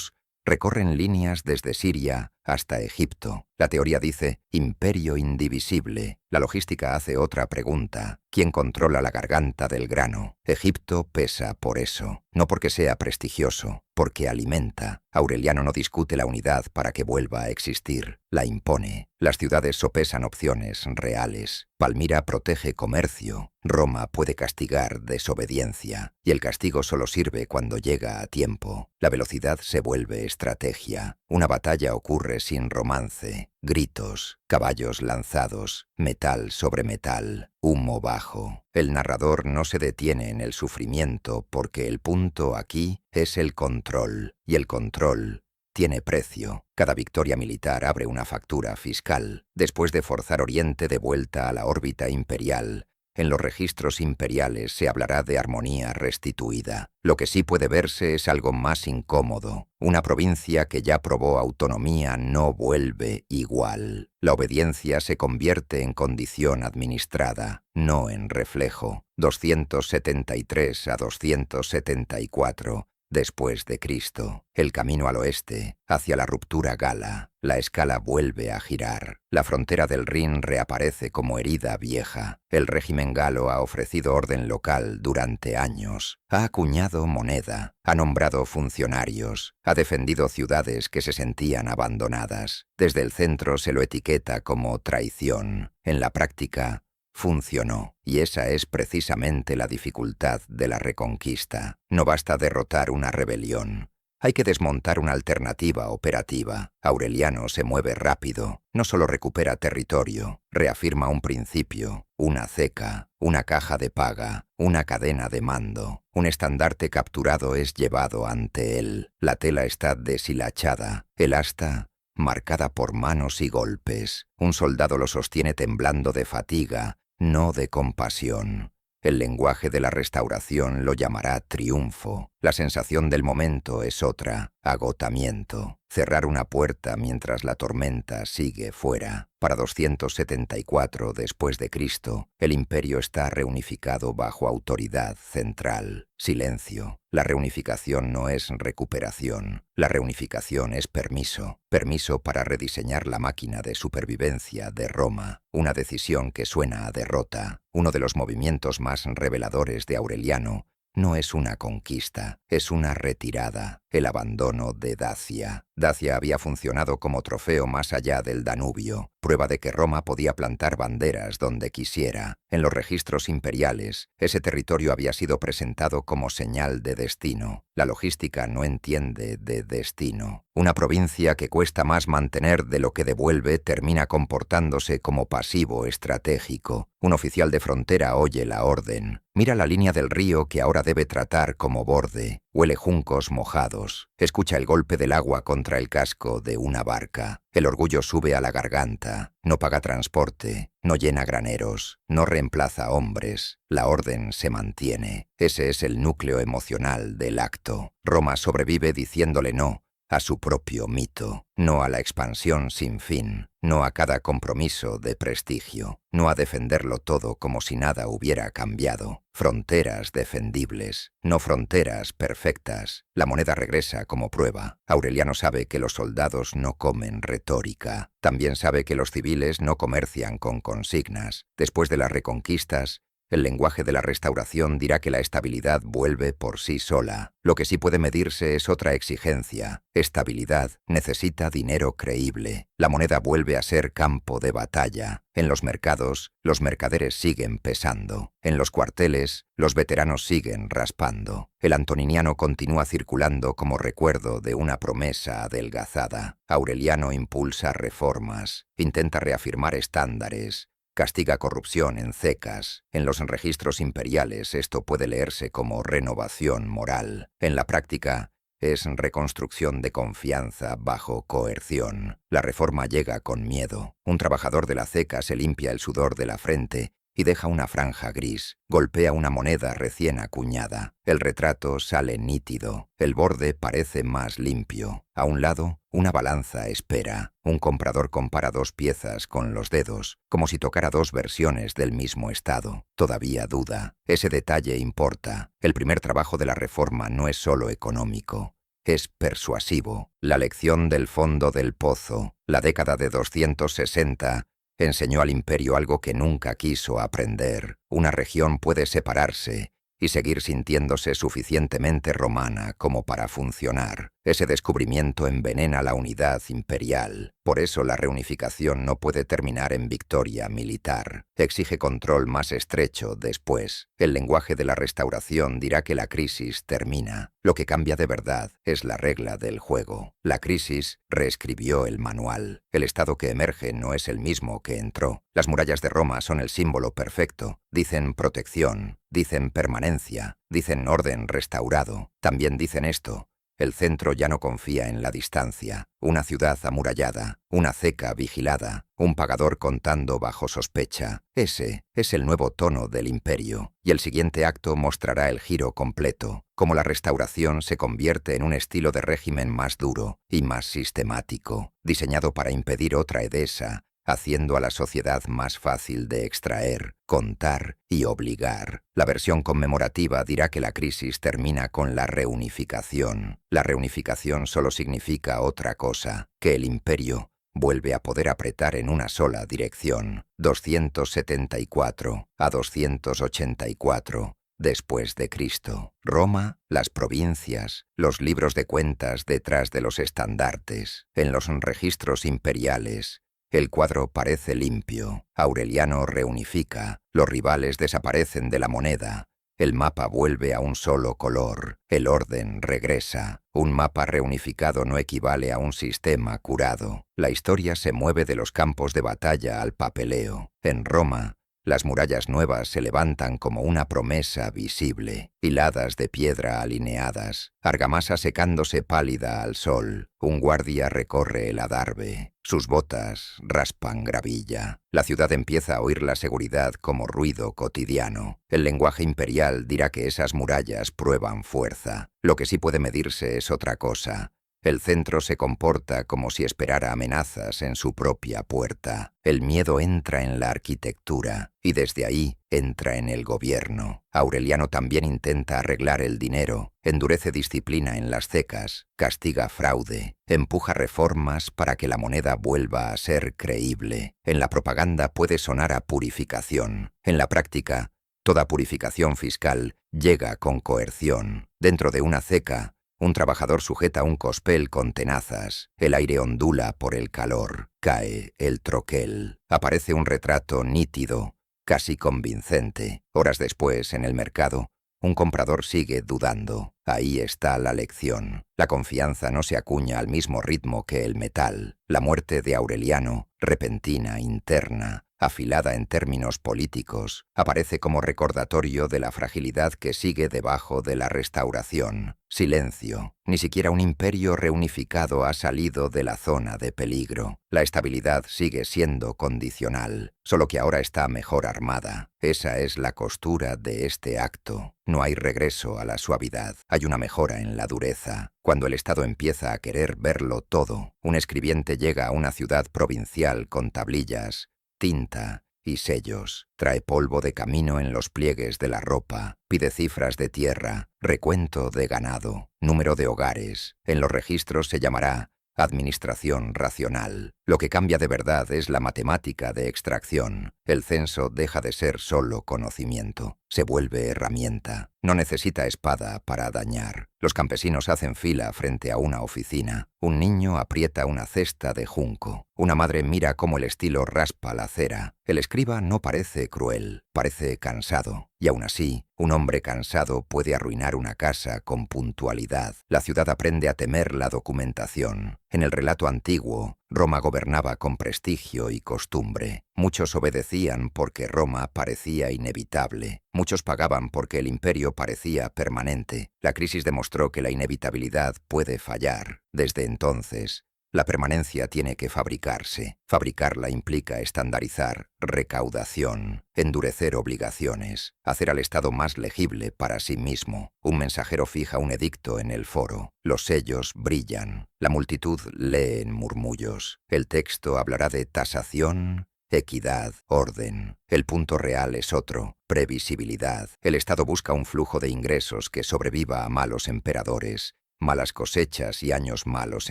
recorren líneas desde Siria hasta Egipto. La teoría dice imperio indivisible. La logística hace otra pregunta. ¿Quién controla la garganta del grano? Egipto pesa por eso, no porque sea prestigioso, porque alimenta. Aureliano no discute la unidad para que vuelva a existir, la impone. Las ciudades sopesan opciones reales. Palmira protege comercio. Roma puede castigar desobediencia, y el castigo solo sirve cuando llega a tiempo. La velocidad se vuelve estrategia. Una batalla ocurre sin romance. Gritos, caballos lanzados, metal sobre metal, humo bajo. El narrador no se detiene en el sufrimiento porque el punto aquí es el control, y el control tiene precio. Cada victoria militar abre una factura fiscal. Después de forzar Oriente de vuelta a la órbita imperial, en los registros imperiales se hablará de armonía restituida. Lo que sí puede verse es algo más incómodo. Una provincia que ya probó autonomía no vuelve igual. La obediencia se convierte en condición administrada, no en reflejo. 273 a 274. después de Cristo. El camino al oeste, hacia la ruptura gala. La escala vuelve a girar. La frontera del Rin reaparece como herida vieja. El régimen galo ha ofrecido orden local durante años. Ha acuñado moneda. Ha nombrado funcionarios. Ha defendido ciudades que se sentían abandonadas. Desde el centro se lo etiqueta como traición. En la práctica, funcionó, y esa es precisamente la dificultad de la reconquista. No basta derrotar una rebelión. Hay que desmontar una alternativa operativa. Aureliano se mueve rápido. No solo recupera territorio, reafirma un principio, una ceca, una caja de paga, una cadena de mando. Un estandarte capturado es llevado ante él. La tela está deshilachada. El asta marcada por manos y golpes. Un soldado lo sostiene temblando de fatiga, no de compasión. El lenguaje de la restauración lo llamará triunfo. La sensación del momento es otra, agotamiento. Cerrar una puerta mientras la tormenta sigue fuera. Para 274 después de Cristo, el imperio está reunificado bajo autoridad central. Silencio. La reunificación no es recuperación. La reunificación es permiso. Permiso para rediseñar la máquina de supervivencia de Roma. Una decisión que suena a derrota. Uno de los movimientos más reveladores de Aureliano no es una conquista, es una retirada, el abandono de Dacia. Dacia había funcionado como trofeo más allá del Danubio, prueba de que Roma podía plantar banderas donde quisiera. En los registros imperiales, ese territorio había sido presentado como señal de destino. La logística no entiende de destino. Una provincia que cuesta más mantener de lo que devuelve termina comportándose como pasivo estratégico. Un oficial de frontera oye la orden. Mira la línea del río que ahora debe tratar como borde. Huele juncos mojados. Escucha el golpe del agua contra el casco de una barca. El orgullo sube a la garganta. No paga transporte, no llena graneros, no reemplaza hombres. La orden se mantiene. Ese es el núcleo emocional del acto. Roma sobrevive diciéndole no a su propio mito, no a la expansión sin fin, no a cada compromiso de prestigio, no a defenderlo todo como si nada hubiera cambiado. Fronteras defendibles, no fronteras perfectas. La moneda regresa como prueba. Aureliano sabe que los soldados no comen retórica. También sabe que los civiles no comercian con consignas. Después de las reconquistas, el lenguaje de la restauración dirá que la estabilidad vuelve por sí sola. Lo que sí puede medirse es otra exigencia. Estabilidad necesita dinero creíble. La moneda vuelve a ser campo de batalla. En los mercados, los mercaderes siguen pesando. En los cuarteles, los veteranos siguen raspando. El antoniniano continúa circulando como recuerdo de una promesa adelgazada. Aureliano impulsa reformas, intenta reafirmar estándares, castiga corrupción en cecas. En los registros imperiales esto puede leerse como renovación moral. En la práctica, es reconstrucción de confianza bajo coerción. La reforma llega con miedo. Un trabajador de la ceca se limpia el sudor de la frente y deja una franja gris. Golpea una moneda recién acuñada. El retrato sale nítido. El borde parece más limpio. A un lado, una balanza espera. Un comprador compara dos piezas con los dedos, como si tocara dos versiones del mismo estado. Todavía duda. Ese detalle importa. El primer trabajo de la reforma no es solo económico. Es persuasivo. La lección del fondo del pozo, la década de 260, enseñó al imperio algo que nunca quiso aprender. Una región puede separarse y seguir sintiéndose suficientemente romana como para funcionar. Ese descubrimiento envenena la unidad imperial. Por eso la reunificación no puede terminar en victoria militar. Exige control más estrecho después. El lenguaje de la restauración dirá que la crisis termina. Lo que cambia de verdad es la regla del juego. La crisis reescribió el manual. El estado que emerge no es el mismo que entró. Las murallas de Roma son el símbolo perfecto. Dicen protección, dicen permanencia, dicen orden restaurado. También dicen esto: el centro ya no confía en la distancia. Una ciudad amurallada, una ceca vigilada, un pagador contando bajo sospecha. Ese es el nuevo tono del imperio. Y el siguiente acto mostrará el giro completo, cómo la restauración se convierte en un estilo de régimen más duro y más sistemático, diseñado para impedir otra Edesa, haciendo a la sociedad más fácil de extraer, contar y obligar. La versión conmemorativa dirá que la crisis termina con la reunificación. La reunificación solo significa otra cosa, que el imperio vuelve a poder apretar en una sola dirección, 274 a 284 después de Cristo. Roma, las provincias, los libros de cuentas detrás de los estandartes, en los registros imperiales. El cuadro parece limpio. Aureliano reunifica, los rivales desaparecen de la moneda. El mapa vuelve a un solo color, el orden regresa. Un mapa reunificado no equivale a un sistema curado. La historia se mueve de los campos de batalla al papeleo. En Roma, las murallas nuevas se levantan como una promesa visible, hiladas de piedra alineadas, argamasa secándose pálida al sol. Un guardia recorre el adarve. Sus botas raspan gravilla. La ciudad empieza a oír la seguridad como ruido cotidiano. El lenguaje imperial dirá que esas murallas prueban fuerza. Lo que sí puede medirse es otra cosa. El centro se comporta como si esperara amenazas en su propia puerta. El miedo entra en la arquitectura y desde ahí entra en el gobierno. Aureliano también intenta arreglar el dinero, endurece disciplina en las cecas, castiga fraude, empuja reformas para que la moneda vuelva a ser creíble. En la propaganda puede sonar a purificación. En la práctica, toda purificación fiscal llega con coerción. Dentro de una ceca, un trabajador sujeta un cospel con tenazas. El aire ondula por el calor. Cae el troquel. Aparece un retrato nítido, casi convincente. Horas después, en el mercado, un comprador sigue dudando. Ahí está la lección. La confianza no se acuña al mismo ritmo que el metal. La muerte de Aureliano, repentina, interna, afilada en términos políticos, aparece como recordatorio de la fragilidad que sigue debajo de la restauración. Silencio. Ni siquiera un imperio reunificado ha salido de la zona de peligro. La estabilidad sigue siendo condicional, solo que ahora está mejor armada. Esa es la costura de este acto. No hay regreso a la suavidad, hay una mejora en la dureza. Cuando el Estado empieza a querer verlo todo, un escribiente llega a una ciudad provincial con tablillas, tinta y sellos. Trae polvo de camino en los pliegues de la ropa, pide cifras de tierra, recuento de ganado, número de hogares. En los registros se llamará administración racional. Lo que cambia de verdad es la matemática de extracción. El censo deja de ser solo conocimiento, se vuelve herramienta. No necesita espada para dañar. Los campesinos hacen fila frente a una oficina. Un niño aprieta una cesta de junco. Una madre mira cómo el estilo raspa la cera. El escriba no parece cruel, parece cansado. Y aún así, un hombre cansado puede arruinar una casa con puntualidad. La ciudad aprende a temer la documentación. En el relato antiguo, Roma gobernaba con prestigio y costumbre. Muchos obedecían porque Roma parecía inevitable. Muchos pagaban porque el imperio parecía permanente. La crisis demostró que la inevitabilidad puede fallar. Desde entonces, la permanencia tiene que fabricarse. Fabricarla implica estandarizar, recaudación, endurecer obligaciones, hacer al Estado más legible para sí mismo. Un mensajero fija un edicto en el foro. Los sellos brillan. La multitud lee en murmullos. El texto hablará de tasación, equidad, orden. El punto real es otro, previsibilidad. El Estado busca un flujo de ingresos que sobreviva a malos emperadores, malas cosechas y años malos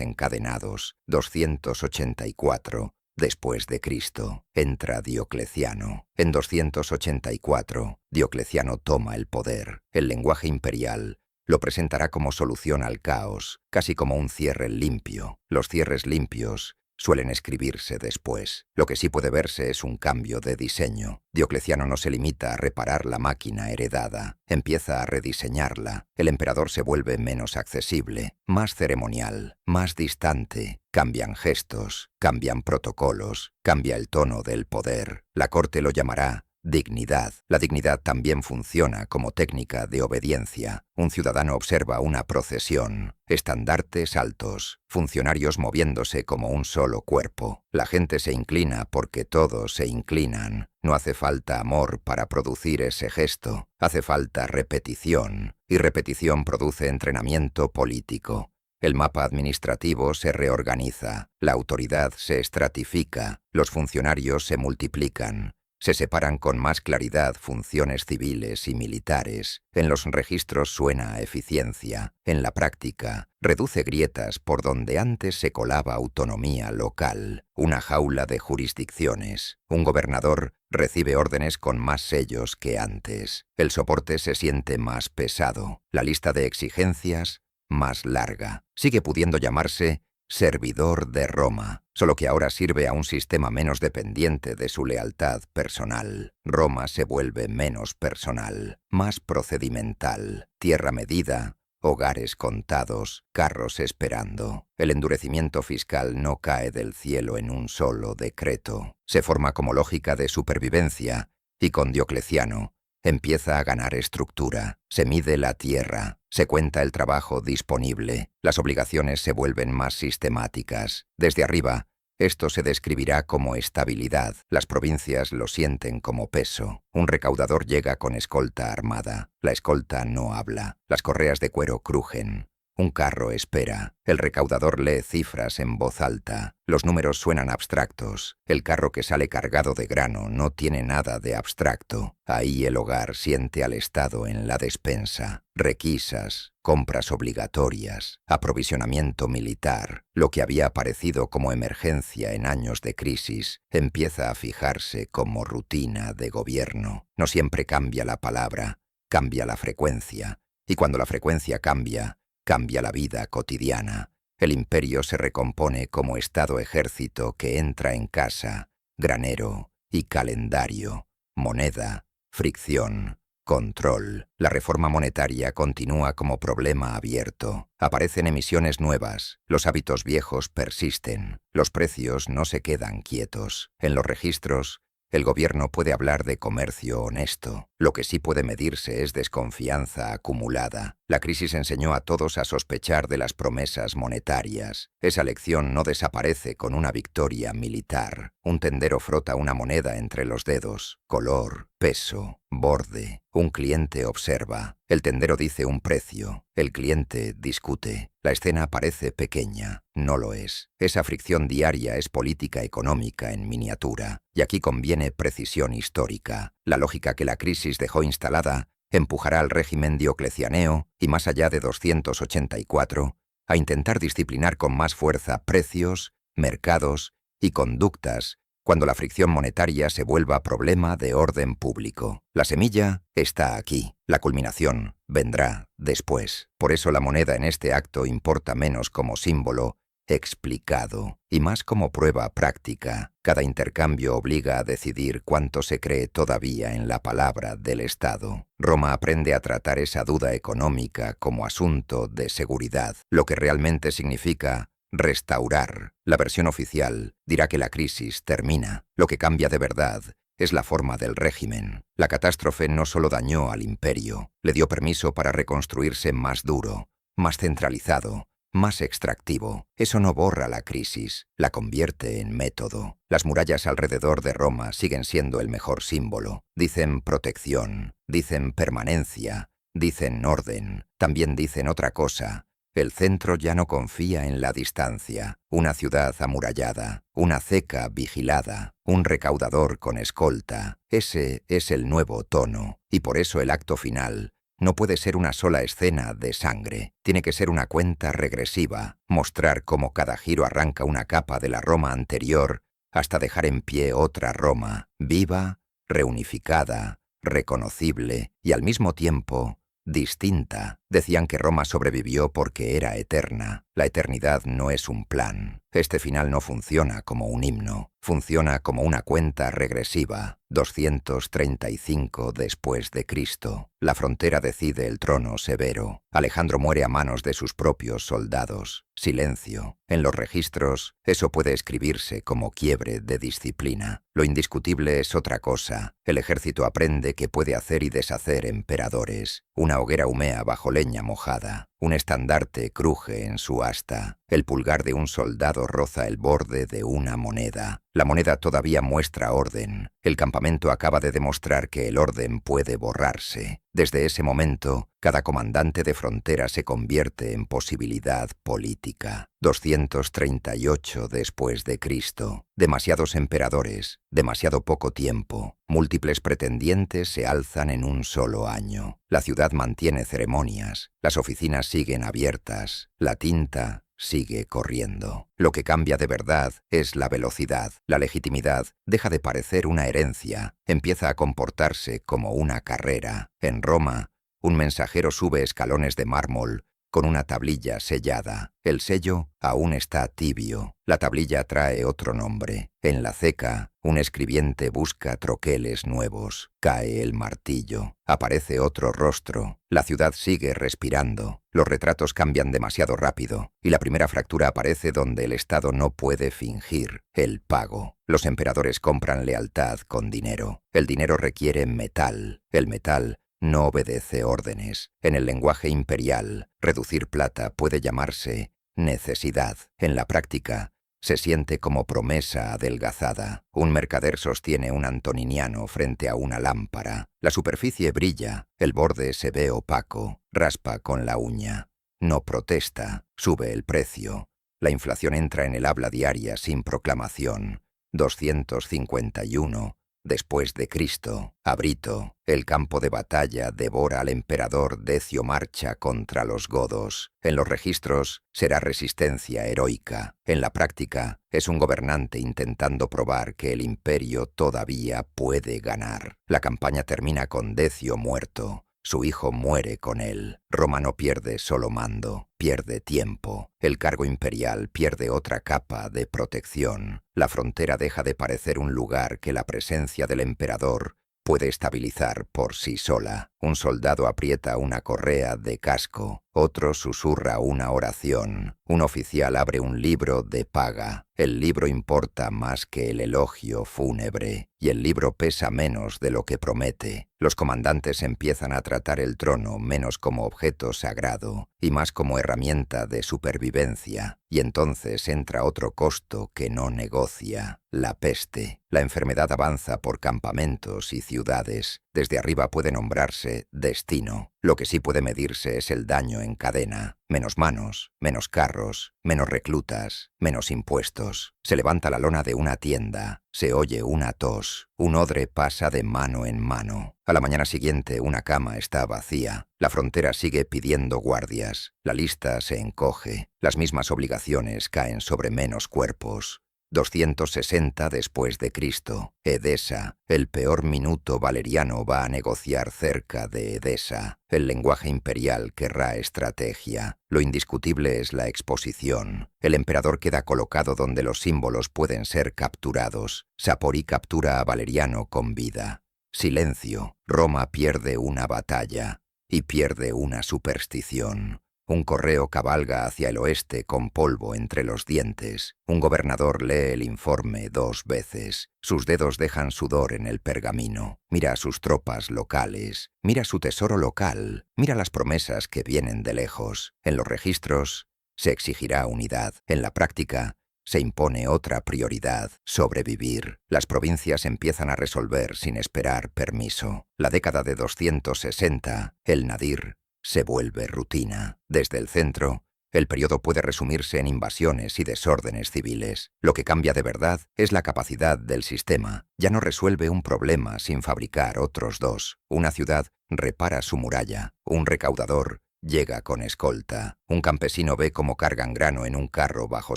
encadenados. 284 después de Cristo. Entra Diocleciano. En 284, Diocleciano toma el poder. El lenguaje imperial lo presentará como solución al caos, casi como un cierre limpio. Los cierres limpios suelen escribirse después. Lo que sí puede verse es un cambio de diseño. Diocleciano no se limita a reparar la máquina heredada, empieza a rediseñarla. El emperador se vuelve menos accesible, más ceremonial, más distante. Cambian gestos, cambian protocolos, cambia el tono del poder. La corte lo llamará dignidad. La dignidad también funciona como técnica de obediencia. Un ciudadano observa una procesión, estandartes altos, funcionarios moviéndose como un solo cuerpo. La gente se inclina porque todos se inclinan. No hace falta amor para producir ese gesto, hace falta repetición, y repetición produce entrenamiento político. El mapa administrativo se reorganiza, la autoridad se estratifica, los funcionarios se multiplican. Se separan con más claridad funciones civiles y militares. En los registros suena a eficiencia. En la práctica, reduce grietas por donde antes se colaba autonomía local. Una jaula de jurisdicciones. Un gobernador recibe órdenes con más sellos que antes. El soporte se siente más pesado. La lista de exigencias, más larga. Sigue pudiendo llamarse servidor de Roma, solo que ahora sirve a un sistema menos dependiente de su lealtad personal. Roma se vuelve menos personal, más procedimental, tierra medida, hogares contados, carros esperando. El endurecimiento fiscal no cae del cielo en un solo decreto. Se forma como lógica de supervivencia y con Diocleciano empieza a ganar estructura, se mide la tierra, se cuenta el trabajo disponible, las obligaciones se vuelven más sistemáticas. Desde arriba, esto se describirá como estabilidad, las provincias lo sienten como peso. Un recaudador llega con escolta armada, la escolta no habla, las correas de cuero crujen. Un carro espera. El recaudador lee cifras en voz alta. Los números suenan abstractos. El carro que sale cargado de grano no tiene nada de abstracto. Ahí el hogar siente al Estado en la despensa. Requisas, compras obligatorias, aprovisionamiento militar. Lo que había aparecido como emergencia en años de crisis empieza a fijarse como rutina de gobierno. No siempre cambia la palabra, cambia la frecuencia. Y cuando la frecuencia cambia la vida cotidiana. El imperio se recompone como Estado-ejército que entra en casa, granero y calendario, moneda, fricción, control. La reforma monetaria continúa como problema abierto. Aparecen emisiones nuevas, los hábitos viejos persisten, los precios no se quedan quietos. En los registros, el gobierno puede hablar de comercio honesto. Lo que sí puede medirse es desconfianza acumulada. La crisis enseñó a todos a sospechar de las promesas monetarias. Esa lección no desaparece con una victoria militar. Un tendero frota una moneda entre los dedos. Color, peso, borde. Un cliente observa. El tendero dice un precio. El cliente discute. La escena parece pequeña. No lo es. Esa fricción diaria es política económica en miniatura. Y aquí conviene precisión histórica. La lógica que la crisis dejó instalada empujará al régimen dioclecianeo y más allá de 284 a intentar disciplinar con más fuerza precios, mercados y conductas cuando la fricción monetaria se vuelva problema de orden público. La semilla está aquí. La culminación vendrá después. Por eso la moneda en este acto importa menos como símbolo explicado y más como prueba práctica. Cada intercambio obliga a decidir cuánto se cree todavía en la palabra del Estado. Roma aprende a tratar esa duda económica como asunto de seguridad, lo que realmente significa restaurar. La versión oficial dirá que la crisis termina. Lo que cambia de verdad es la forma del régimen. La catástrofe no solo dañó al imperio, le dio permiso para reconstruirse más duro, más centralizado, más extractivo. Eso no borra la crisis, la convierte en método. Las murallas alrededor de Roma siguen siendo el mejor símbolo. Dicen protección, dicen permanencia, dicen orden, también dicen otra cosa. El centro ya no confía en la distancia. Una ciudad amurallada, una ceca vigilada, un recaudador con escolta. Ese es el nuevo tono, y por eso el acto final no puede ser una sola escena de sangre. Tiene que ser una cuenta regresiva, mostrar cómo cada giro arranca una capa de la Roma anterior hasta dejar en pie otra Roma, viva, reunificada, reconocible y al mismo tiempo distinta. Decían que Roma sobrevivió porque era eterna. La eternidad no es un plan. Este final no funciona como un himno. Funciona como una cuenta regresiva. 235 después de Cristo. La frontera decide el trono severo. Alejandro muere a manos de sus propios soldados. Silencio. En los registros, eso puede escribirse como quiebre de disciplina. Lo indiscutible es otra cosa. El ejército aprende que puede hacer y deshacer emperadores. Una hoguera humea bajo leña mojada. Un estandarte cruje en su asta. El pulgar de un soldado roza el borde de una moneda. La moneda todavía muestra orden. El campamento acaba de demostrar que el orden puede borrarse. Desde ese momento, cada comandante de frontera se convierte en posibilidad política. 238 después de Cristo. Demasiados emperadores, demasiado poco tiempo. Múltiples pretendientes se alzan en un solo año. La ciudad mantiene ceremonias. Las oficinas siguen abiertas. La tinta sigue corriendo. Lo que cambia de verdad es la velocidad. La legitimidad deja de parecer una herencia, empieza a comportarse como una carrera. En Roma, un mensajero sube escalones de mármol con una tablilla sellada. El sello aún está tibio. La tablilla trae otro nombre. En la ceca, un escribiente busca troqueles nuevos. Cae el martillo. Aparece otro rostro. La ciudad sigue respirando. Los retratos cambian demasiado rápido. Y la primera fractura aparece donde el Estado no puede fingir: el pago. Los emperadores compran lealtad con dinero. El dinero requiere metal. El metal no obedece órdenes. En el lenguaje imperial, reducir plata puede llamarse necesidad. En la práctica, se siente como promesa adelgazada. Un mercader sostiene un antoniniano frente a una lámpara. La superficie brilla, el borde se ve opaco. Raspa con la uña. No protesta, sube el precio. La inflación entra en el habla diaria sin proclamación. 251 después de Cristo. Abrito, el campo de batalla, devora al emperador. Decio marcha contra los godos. En los registros será resistencia heroica. En la práctica es un gobernante intentando probar que el imperio todavía puede ganar. La campaña termina con Decio muerto. Su hijo muere con él. Roma no pierde solo mando, pierde tiempo. El cargo imperial pierde otra capa de protección. La frontera deja de parecer un lugar que la presencia del emperador puede estabilizar por sí sola. Un soldado aprieta una correa de casco, otro susurra una oración, un oficial abre un libro de paga. El libro importa más que el elogio fúnebre, y el libro pesa menos de lo que promete. Los comandantes empiezan a tratar el trono menos como objeto sagrado y más como herramienta de supervivencia. Y entonces entra otro costo que no negocia: la peste. La enfermedad avanza por campamentos y ciudades. Desde arriba puede nombrarse destino. Lo que sí puede medirse es el daño en cadena. Menos manos, menos carros, menos reclutas, menos impuestos. Se levanta la lona de una tienda, se oye una tos, un odre pasa de mano en mano. A la mañana siguiente una cama está vacía. La frontera sigue pidiendo guardias. La lista se encoge. Las mismas obligaciones caen sobre menos cuerpos. 260 después de Cristo. Edesa. El peor minuto valeriano va a negociar cerca de Edesa. El lenguaje imperial querrá estrategia. Lo indiscutible es la exposición. El emperador queda colocado donde los símbolos pueden ser capturados. Sapori captura a Valeriano con vida. Silencio. Roma pierde una batalla y pierde una superstición. Un correo cabalga hacia el oeste con polvo entre los dientes. Un gobernador lee el informe 2 veces. Sus dedos dejan sudor en el pergamino. Mira a sus tropas locales. Mira su tesoro local. Mira las promesas que vienen de lejos. En los registros se exigirá unidad. En la práctica se impone otra prioridad: sobrevivir. Las provincias empiezan a resolver sin esperar permiso. La década de 260, el nadir, se vuelve rutina. Desde el centro, el periodo puede resumirse en invasiones y desórdenes civiles. Lo que cambia de verdad es la capacidad del sistema. Ya no resuelve un problema sin fabricar otros dos. Una ciudad repara su muralla. Un recaudador llega con escolta. Un campesino ve cómo cargan grano en un carro bajo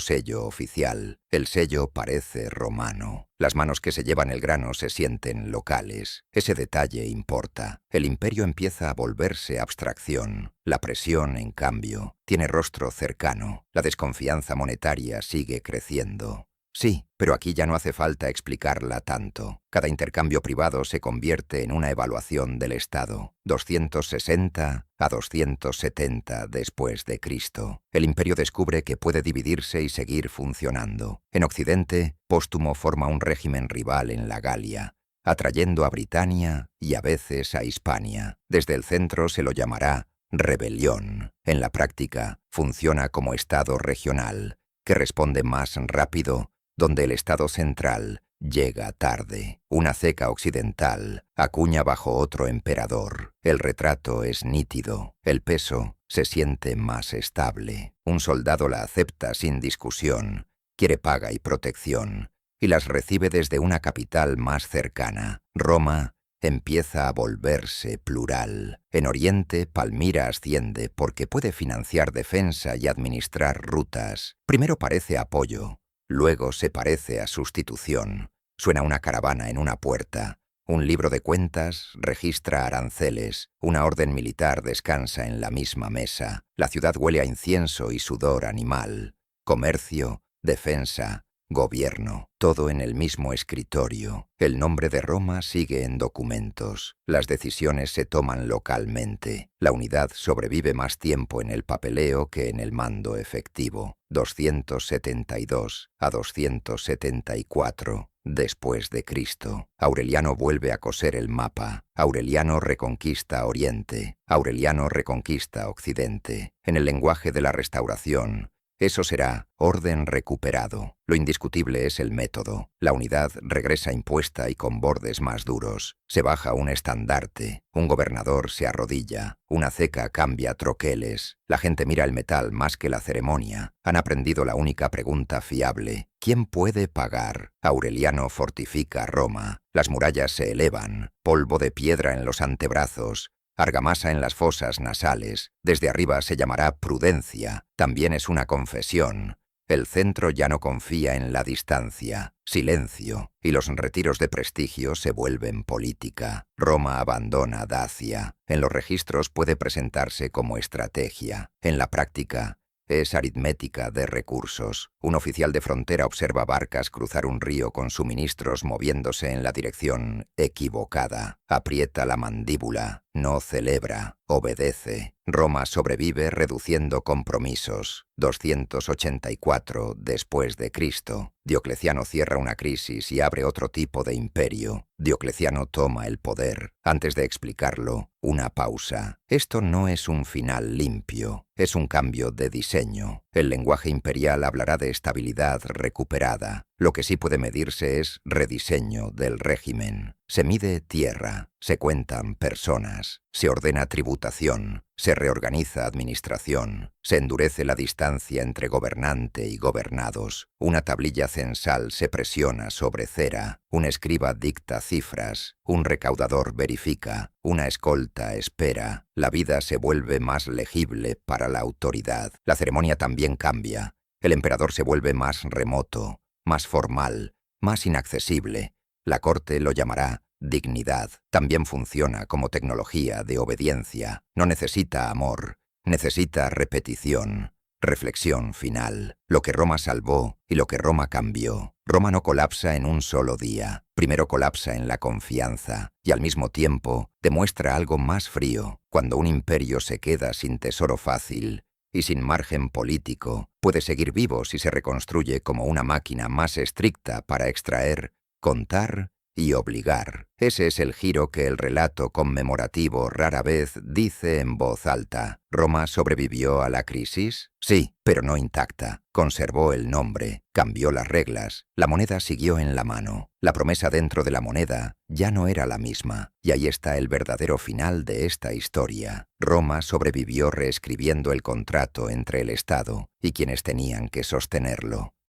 sello oficial. El sello parece romano. Las manos que se llevan el grano se sienten locales. Ese detalle importa. El imperio empieza a volverse abstracción. La presión, en cambio, tiene rostro cercano. La desconfianza monetaria sigue creciendo. Sí, pero aquí ya no hace falta explicarla tanto. Cada intercambio privado se convierte en una evaluación del Estado. 260 a 270 después de Cristo. El imperio descubre que puede dividirse y seguir funcionando. En Occidente, Póstumo forma un régimen rival en la Galia, atrayendo a Britania y a veces a Hispania. Desde el centro se lo llamará rebelión. En la práctica, funciona como Estado regional, que responde más rápido, donde el Estado central llega tarde. Una ceca occidental acuña bajo otro emperador. El retrato es nítido. El peso se siente más estable. Un soldado la acepta sin discusión. Quiere paga y protección, y las recibe desde una capital más cercana. Roma empieza a volverse plural. En Oriente, Palmira asciende porque puede financiar defensa y administrar rutas. Primero parece apoyo, luego se parece a sustitución. Suena una caravana en una puerta. Un libro de cuentas registra aranceles. Una orden militar descansa en la misma mesa. La ciudad huele a incienso y sudor animal. Comercio, defensa, gobierno, todo en el mismo escritorio. El nombre de Roma sigue en documentos. Las decisiones se toman localmente. La unidad sobrevive más tiempo en el papeleo que en el mando efectivo. 272 a 274 después de Cristo. Aureliano vuelve a coser el mapa. Aureliano reconquista Oriente. Aureliano reconquista Occidente. En el lenguaje de la Restauración, eso será orden recuperado. Lo indiscutible es el método. La unidad regresa impuesta y con bordes más duros. Se baja un estandarte. Un gobernador se arrodilla. Una ceca cambia troqueles. La gente mira el metal más que la ceremonia. Han aprendido la única pregunta fiable. ¿Quién puede pagar? Aureliano fortifica Roma. Las murallas se elevan. Polvo de piedra en los antebrazos. Argamasa en las fosas nasales. Desde arriba se llamará prudencia. También es una confesión. El centro ya no confía en la distancia. Silencio. Y los retiros de prestigio se vuelven política. Roma abandona Dacia. En los registros puede presentarse como estrategia. En la práctica, es aritmética de recursos. Un oficial de frontera observa barcas cruzar un río con suministros moviéndose en la dirección equivocada. Aprieta la mandíbula, no celebra, obedece. Roma sobrevive reduciendo compromisos. 284 después de Cristo. Diocleciano cierra una crisis y abre otro tipo de imperio. Diocleciano toma el poder. Antes de explicarlo, una pausa. Esto no es un final limpio, es un cambio de diseño. El lenguaje imperial hablará de estabilidad recuperada. Lo que sí puede medirse es rediseño del régimen. Se mide tierra, se cuentan personas, se ordena tributación, se reorganiza administración, se endurece la distancia entre gobernante y gobernados. Una tablilla censal se presiona sobre cera, un escriba dicta cifras, un recaudador verifica, una escolta espera. La vida se vuelve más legible para la autoridad. La ceremonia también cambia. El emperador se vuelve más remoto, más formal, más inaccesible. La corte lo llamará dignidad. También funciona como tecnología de obediencia. No necesita amor, necesita repetición. Reflexión final. Lo que Roma salvó y lo que Roma cambió. Roma no colapsa en un solo día. Primero colapsa en la confianza y al mismo tiempo demuestra algo más frío. Cuando un imperio se queda sin tesoro fácil y sin margen político, puede seguir vivo si se reconstruye como una máquina más estricta para extraer, contar y obligar. Ese es el giro que el relato conmemorativo rara vez dice en voz alta. ¿Roma sobrevivió a la crisis? Sí, pero no intacta. Conservó el nombre, cambió las reglas, la moneda siguió en la mano. La promesa dentro de la moneda ya no era la misma, y ahí está el verdadero final de esta historia. Roma sobrevivió reescribiendo el contrato entre el Estado y quienes tenían que sostenerlo.